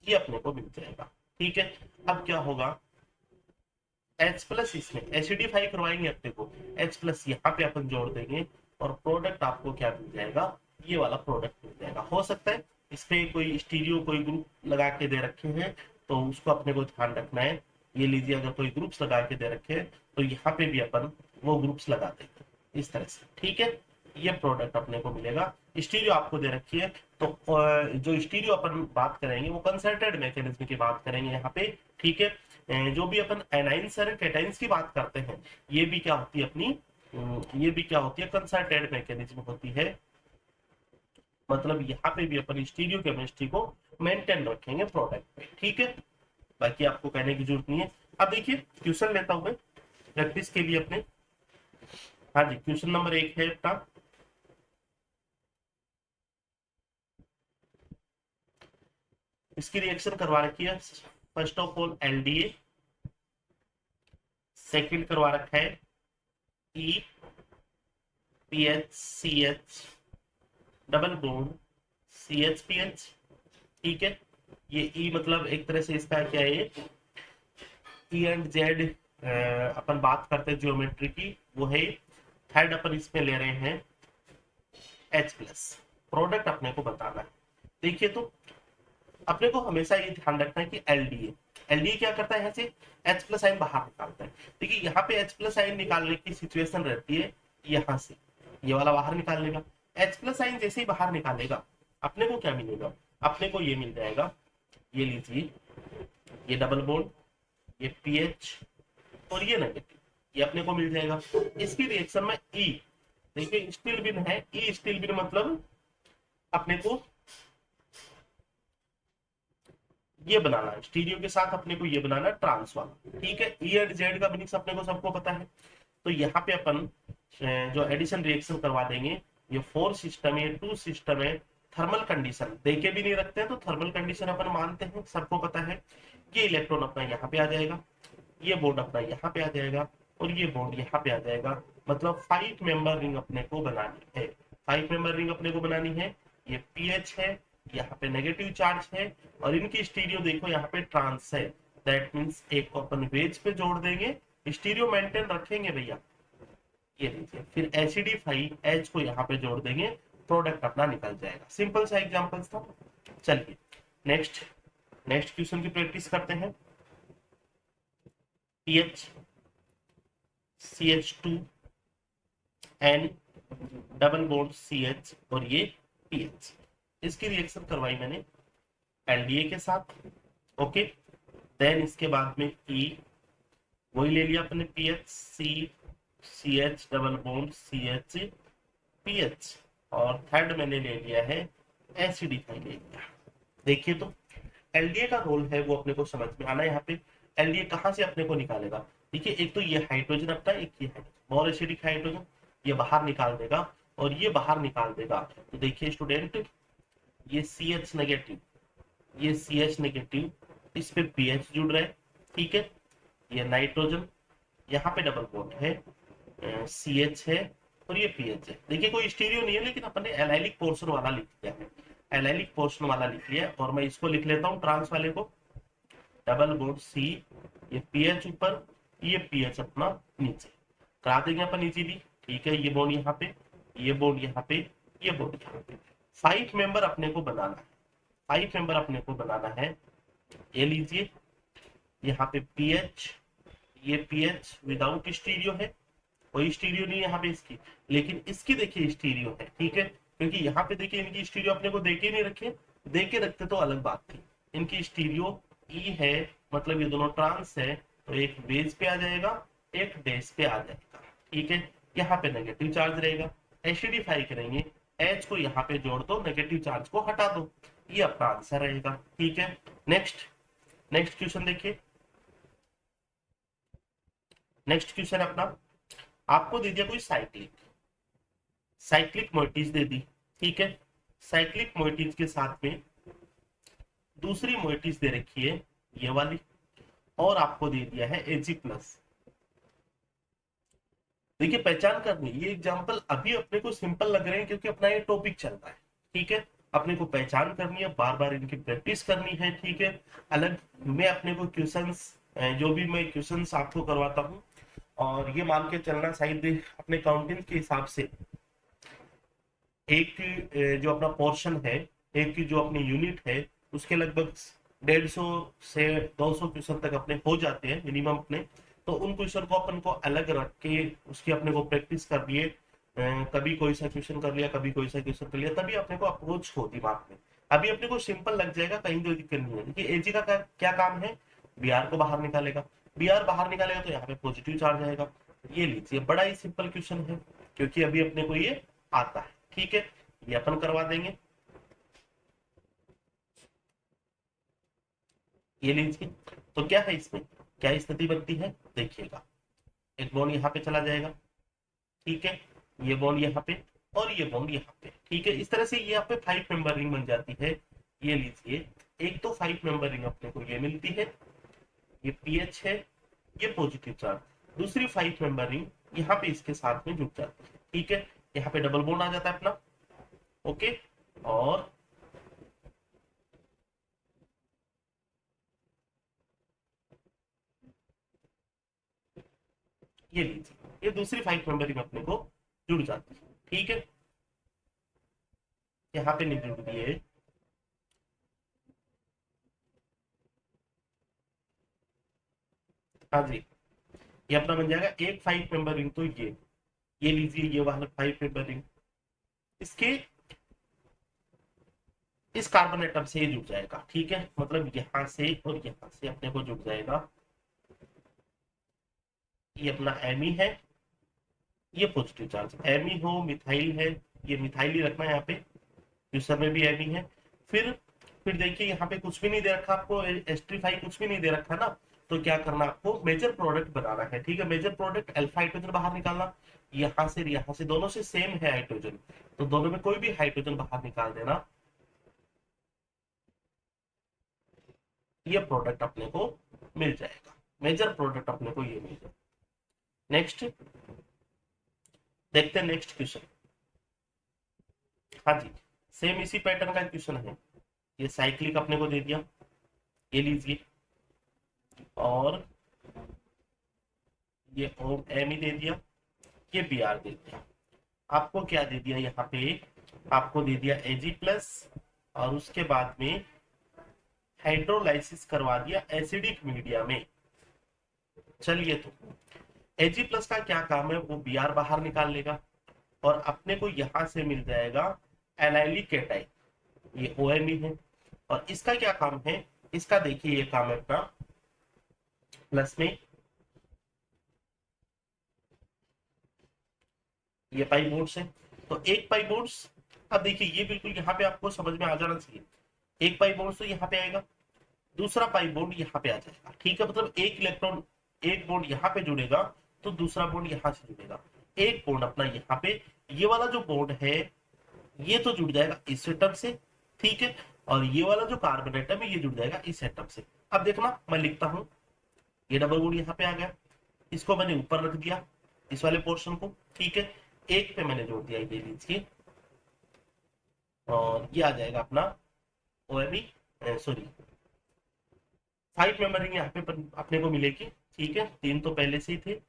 ये अपने को मिल जाएगा, ठीक है। अब क्या होगा H प्लस, इसमें एसिडिफाई करवाएंगे अपने को, H प्लस यहाँ पे अपन जोड़ देंगे और प्रोडक्ट आपको क्या मिल जाएगा, ये वाला प्रोडक्ट मिल जाएगा। हो सकता है इसपे कोई स्टीरियो कोई ग्रुप लगा के दे रखे हैं, तो उसको अपने को ध्यान रखना है। ये लीजिए अगर कोई ग्रुप्स लगा के दे रखे हैं तो यहाँ पे भी अपन वो ग्रुप्स लगा देंगे इस तरह से, ठीक है। ये प्रोडक्ट अपने को मिलेगा। स्टीरियो आपको दे रखी है, तो जो स्टीरियो अपन बात करेंगे वो कंसर्टेड मैकेनिज्म की बात करेंगे यहाँ पे, ठीक है। जो भी अपन एनाइंस और कैटाइंस की बात करते हैं, ये भी क्या होती है अपनी, ये भी क्या होती है कंसर्टेड मैकेनिज्म होती है। मतलब यहाँ पे भी अपन स्टीरियो केमिस्ट्री को मेंटेन रखेंगे प्रोडक्ट पे, ठीक है। बाकी आपको कहने की जरूरत नहीं है। अब देखिए क्वेश्चन लेता हूं मैं प्रैक्टिस के लिए अपने। हाँ जी, क्वेश्चन नंबर 1 है अपना, इसकी रिएक्शन करवा रखी है first of all LDA, second करवा रखा है E P H C H double bond C H P H, ठीक है। ये ई मतलब एक तरह से इसका क्या है, ये ई एंड जेड अपन बात करते हैं ज्योमेट्री की, वो है। थर्ड अपन इसमें ले रहे हैं H प्लस, प्रोडक्ट अपने को बताना है। देखिए तो अपने को हमेशा ये ध्यान रखना है कि एलडीए, एलडीए क्या करता है, यहाँ से H प्लस आयन बाहर निकालता है। देखिए यहाँ पे H प्लस आयन निकालने की सिचुएशन रहती है, यहाँ से ये वाला बाहर निकाल लेगा। H प्लस आयन जैसे ही बाहर निकालेगा अपने को क्या मिलेगा, अपने को ये मिल जाएगा, ये लीजिए ये डबल बॉन्ड, ये पीएच और ये नेगेटिव, ये अपने को मिल जाएगा। इसकी रिएक्शन में ई, देखिए स्टील बिन है, ई स्टील बिन मतलब अपने को ये बनाना है स्टीरियो के साथ अपने को, ये बनाना है ट्रांस वाला, ठीक है। ई एंड जेड का मीनिंग्स अपने को सबको पता है। तो यहाँ पे अपन जो एडिशन रिएक्शन करवा देंगे, ये 4 सिस्टम है, 2 सिस्टम है, थर्मल कंडीशन देके भी नहीं रखते हैं तो थर्मल कंडीशन अपन मानते हैं, सबको पता है। ये इलेक्ट्रॉन अपना यहाँ पे आ जाएगा, ये बोर्ड अपना यहाँ पे आ जाएगा, और ये बोर्ड यहाँ पे आ जाएगा। मतलब 5 मेंबर रिंग अपने को बनानी है, 5 मेंबर रिंग अपने को बनानी है। ये पीएच है, यहाँ पे नेगेटिव चार्ज है, और इनकी स्टीरियो देखो यहाँ पे ट्रांस है। दैट मीन्स एक को अपन वेज पे जोड़ देंगे, स्टीरियो मेंटेन रखेंगे भैया। ये लीजिए, फिर एच को यहाँ पे जोड़ देंगे, प्रोडक्ट अपना निकल जाएगा। सिंपल सा एग्जांपल्स था। चलिए नेक्स्ट नेक्स्ट क्वेश्चन की प्रैक्टिस करते हैं। PH CH2 N double bond CH और ये पीएच, इसकी रिएक्शन करवाई मैंने एलडीए के साथ। ओके, देन इसके बाद में ई, वही ले लिया अपने pH CH double bond CH pH, और थर्ड मैंने ले लिया है एसिडिफाई ले लिया। देखिए तो एलडीए का रोल है वो अपने को समझ में आना है। यहाँ पे एलडीए कहाँ से अपने को निकालेगा, देखिए एक तो ये हाइड्रोजन अपना, एक ये हाइड्रोजन मोर एसिडिक हाइड्रोजन, ये बाहर निकाल देगा और ये बाहर निकाल देगा। तो देखिए स्टूडेंट, ये CH नेगेटिव, ये CH नेगेटिव, इस पे पीएच जुड़ रहा है, ठीक है। ये नाइट्रोजन, यहाँ पे डबल बॉन्ड है, CH है और ये पीएच है। देखिए कोई स्टीरियो नहीं है, लेकिन अपन ने एलाइलिक पोर्शन वाला लिख दिया है, एलाइलिक पोर्शन वाला लिख लिया। और मैं इसको लिख लेता हूँ ट्रांस वाले को, डबल बॉन्ड C, ये पीएच ऊपर, ये पीएच अपना नीचे करा देंगे अपन इजीली, ठीक है। ये बॉन्ड यहाँ पे, ये बॉन्ड यहाँ पे, ये बॉन्ड यहाँ पे। 5 मेंबर अपने को बनाना है, 5 मेंबर अपने को बनाना है। ये लीजिए, यहाँ पे पीएच, ये पीएच विदाउट स्टीरियो है, कोई स्टीरियो नहीं है यहाँ पे इसकी, लेकिन इसकी देखिए स्टीरियो है, ठीक है। क्योंकि यहाँ पे देखिए इनकी स्टीरियो अपने को देके नहीं रखे, देके रखते तो अलग बात थी। इनकी स्टीरियो ई है, मतलब ये दोनों ट्रांस है, तो एक बेस पे आ जाएगा, एक बेस पे आ जाएगा, ठीक है। यहाँ पे नेगेटिव चार्ज रहेगा, एसिडिफाई करेंगे, एच को यहाँ पे जोड़ दो, नेगेटिव चार्ज को हटा दो, ये अपना आंसर रहेगा, ठीक है। नेक्स्ट नेक्स्ट क्वेश्चन देखिए, नेक्स्ट क्वेश्चन अपना आपको दे दिया कोई साइक्लिक, साइक्लिक मोइटीज दे दी, ठीक है। साइक्लिक मोइटीज के साथ में दूसरी मोइटीज दे रखी है ये वाली, और आपको दे दिया है Ag+। देखिए पहचान करनी, ये एग्जांपल अभी अपने को सिंपल लग रहे हैं क्योंकि अपना ये टॉपिक चल रहा है, ठीक है। अपने को पहचान करनी है, बार बार इनकी प्रैक्टिस करनी है, ठीक है। अलग मैं अपने को क्वेश्चंस, जो भी मैं क्वेश्चंस आपको करवाता हूँ, और ये मान के चलना शायद अपने काउंटिंग के हिसाब से एक जो अपना पोर्शन है, एक की जो अपनी यूनिट है, उसके लगभग 150 से 200 क्वेश्चन तक अपने हो जाते हैं मिनिमम अपने। तो उन क्वेश्चन को अपन को अलग रख के उसकी अपने को प्रैक्टिस कर लिए, कभी कोई सा क्वेश्चन कर लिया, कभी कोई सा क्वेश्चन कर लिया, तभी अपने को अप्रोच हो दिमाग में। अभी अपने को सिंपल लग जाएगा, कहीं कोई दिक्कत नहीं है। देखिए एजी का क्या काम है, बीआर को बाहर निकालेगा, बीआर बाहर निकालेगा तो यहाँ पे पॉजिटिव चार्ज आएगा। ये लीजिए, बड़ा ही सिंपल क्वेश्चन है क्योंकि अभी अपने को ये आता है, ठीक है। ये अपन करवा देंगे, ये लीजिए। तो क्या है इसमें, क्या स्थिति बनती है देखिएगा, एक बॉन्ड यहाँ पे चला जाएगा, ठीक है, ये बॉन्ड यहाँ पे और ये बॉन्ड यहाँ पे, ठीक है। इस तरह से ये यहाँ पे 5 मेंबर रिंग बन जाती है। ये लीजिए, एक तो 5 मेंबर रिंग अपने को ये मिलती है, ये पीएच है, ये पॉजिटिव चार्ज। दूसरी 5 मेंबर रिंग यहाँ पे इसके साथ में जुड़ जाती है, ठीक है। यहाँ पे डबल बॉन्ड आ जाता है अपना, ओके। और ये लीजिए, ये दूसरी 5 मेंबर रिंग अपने को जुड़ जाती है, ठीक है। यहाँ पे नहीं जुड़ रही है, हाँ जी। ये अपना बन जाएगा एक 5 मेंबर रिंग। तो ये लीजिए, ये वाला 5 मेंबर रिंग इसके इस कार्बन एटम से जुड़ जाएगा, ठीक है। मतलब यहाँ से और यहाँ से अपने को जुड़ जाएगा। ये अपना एमी है, ये पॉजिटिव चार्ज, एमी हो मिथाइल है, ये मिथाइल ही रखना है यहाँ पे, दूसरा में भी एमी है। फिर फिर देखिए यहाँ पे कुछ भी नहीं दे रखा आपको, एस्ट्रीफाई कुछ भी नहीं दे रखा ना, तो क्या करना आपको, मेजर प्रोडक्ट बनाना है। ठीक है, मेजर प्रोडक्ट अल्फा हाइड्रोजन बाहर निकालना, यहाँ से दोनों से सेम है हाइड्रोजन, तो दोनों में कोई भी हाइड्रोजन बाहर निकाल देना, ये प्रोडक्ट अपने को मिल जाएगा, मेजर प्रोडक्ट अपने को ये मिल जाएगा। नेक्स्ट देखते हैं नेक्स्ट क्वेश्चन। हाँ जी, सेम इसी पैटर्न का क्वेश्चन है। ये साइक्लिक अपने को दे दिया, ये लीजिए, और ये ओम एम ही दे दिया, ये बी आर दे दिया। आपको क्या दे दिया यहाँ पे, आपको दे दिया एजी प्लस, और उसके बाद में हाइड्रोलाइसिस करवा दिया एसिडिक मीडिया में। चलिए, तो एजी प्लस का क्या काम है, वो बी आर बाहर निकाल लेगा, और अपने को यहां से मिल जाएगा एलाइलिक केटाइन, ये ओएमई है। और इसका क्या काम है, इसका देखिए ये काम है अपना प्लस में ये पाई बोर्ड्स है, तो एक पाई बोर्ड्स, अब देखिए ये बिल्कुल यहाँ पे आपको समझ में आ जाना चाहिए, एक पाई बोर्ड तो यहाँ पे आएगा, दूसरा पाई बोर्ड यहाँ पे आ जाएगा। ठीक है, मतलब एक इलेक्ट्रॉन, एक बोर्ड यहाँ पे जुड़ेगा, तो दूसरा बोर्ड यहाँ से जुड़ेगा, एक बोर्ड अपना यहाँ पे, ये वाला जो बोर्ड है ये तो जुड़ जाएगा इस एटम से। ठीक है, और ये वाला जो कार्बन एटम है ये जुड़ जाएगा इस एटम से। अब देखना मैं लिखता हूं, ये डबल बोर्ड यहाँ पे आ गया, इसको मैंने ऊपर रख दिया इस वाले पोर्शन को। ठीक है, एक पे मैंने जोड़ दिया, ये लीजिए, और ये आ जाएगा अपना ओएमई, सॉरी 5 मेंबर रिंग यहाँ पे अपने को मिलेगी। ठीक है, 3 तो पहले से ही थे,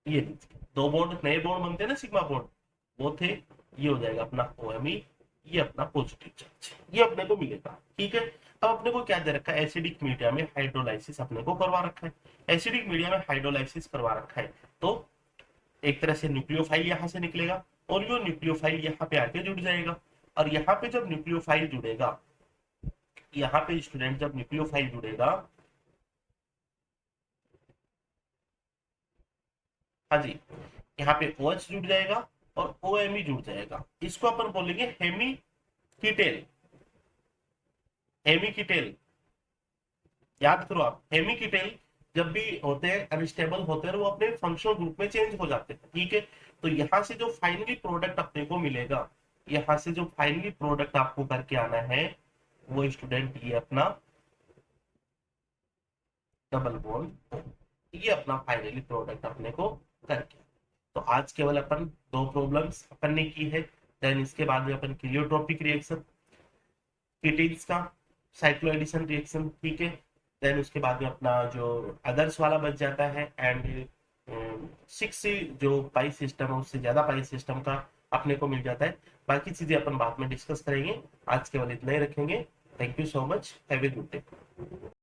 ये लीजिए 2 बॉन्ड नए बॉन्ड बनते हैं ना सिग्मा बॉन्ड, वो थे, ये हो जाएगा अपना ओएमई, ये अपना पॉजिटिव चार्ज, ये अपने को मिलेगा। ठीक है, अब अपने को क्या दे रखा है, एसिडिक मीडिया में हाइड्रोलाइसिस अपने को करवा रखा है, एसिडिक मीडिया में हाइड्रोलाइसिस करवा रखा है, तो एक तरह से न्यूक्लियोफाइल यहाँ से निकलेगा, और यो न्यूक्लियोफाइल यहाँ पे आके जुड़ जाएगा। और यहाँ पे जब न्यूक्लियोफाइल जुड़ेगा, यहाँ पे स्टूडेंट जब न्यूक्लियोफाइल जुड़ेगा, हाँ जी, यहाँ पे OH जुड़ जाएगा और OMe जुड़ जाएगा, इसको अपन बोलेंगे हेमिकीटेल। हेमिकीटेल याद करो आप, हेमिकीटेल जब भी होते हैं अनस्टेबल होते हैं, वो अपने फंक्शनल ग्रुप में चेंज हो जाते हैं। ठीक है, तो यहाँ से जो फाइनली प्रोडक्ट अपने को मिलेगा, यहाँ से जो फाइनली प्रोडक्ट आपको करके आना है, वो स्टूडेंट ये अपना डबल बॉन्ड, ये अपना फाइनली प्रोडक्ट अपने को करके। तो आज केवल अपन 2 प्रॉब्लम्स अपन ने की है, देन इसके बाद में अपन क्लियोट्रोपिक रिएक्शन, कीटीन्स का साइक्लोएडिशन रिएक्शन। ठीक है, देन उसके बाद में अपना जो अदर्स वाला बच जाता है, एंड 6 जो पाई सिस्टम है उससे ज्यादा पाई सिस्टम का अपने को मिल जाता है। बाकी चीजें अपन बाद में डिस्कस करेंगे, आज केवल इतना ही रखेंगे। Thank you so much, have a good day.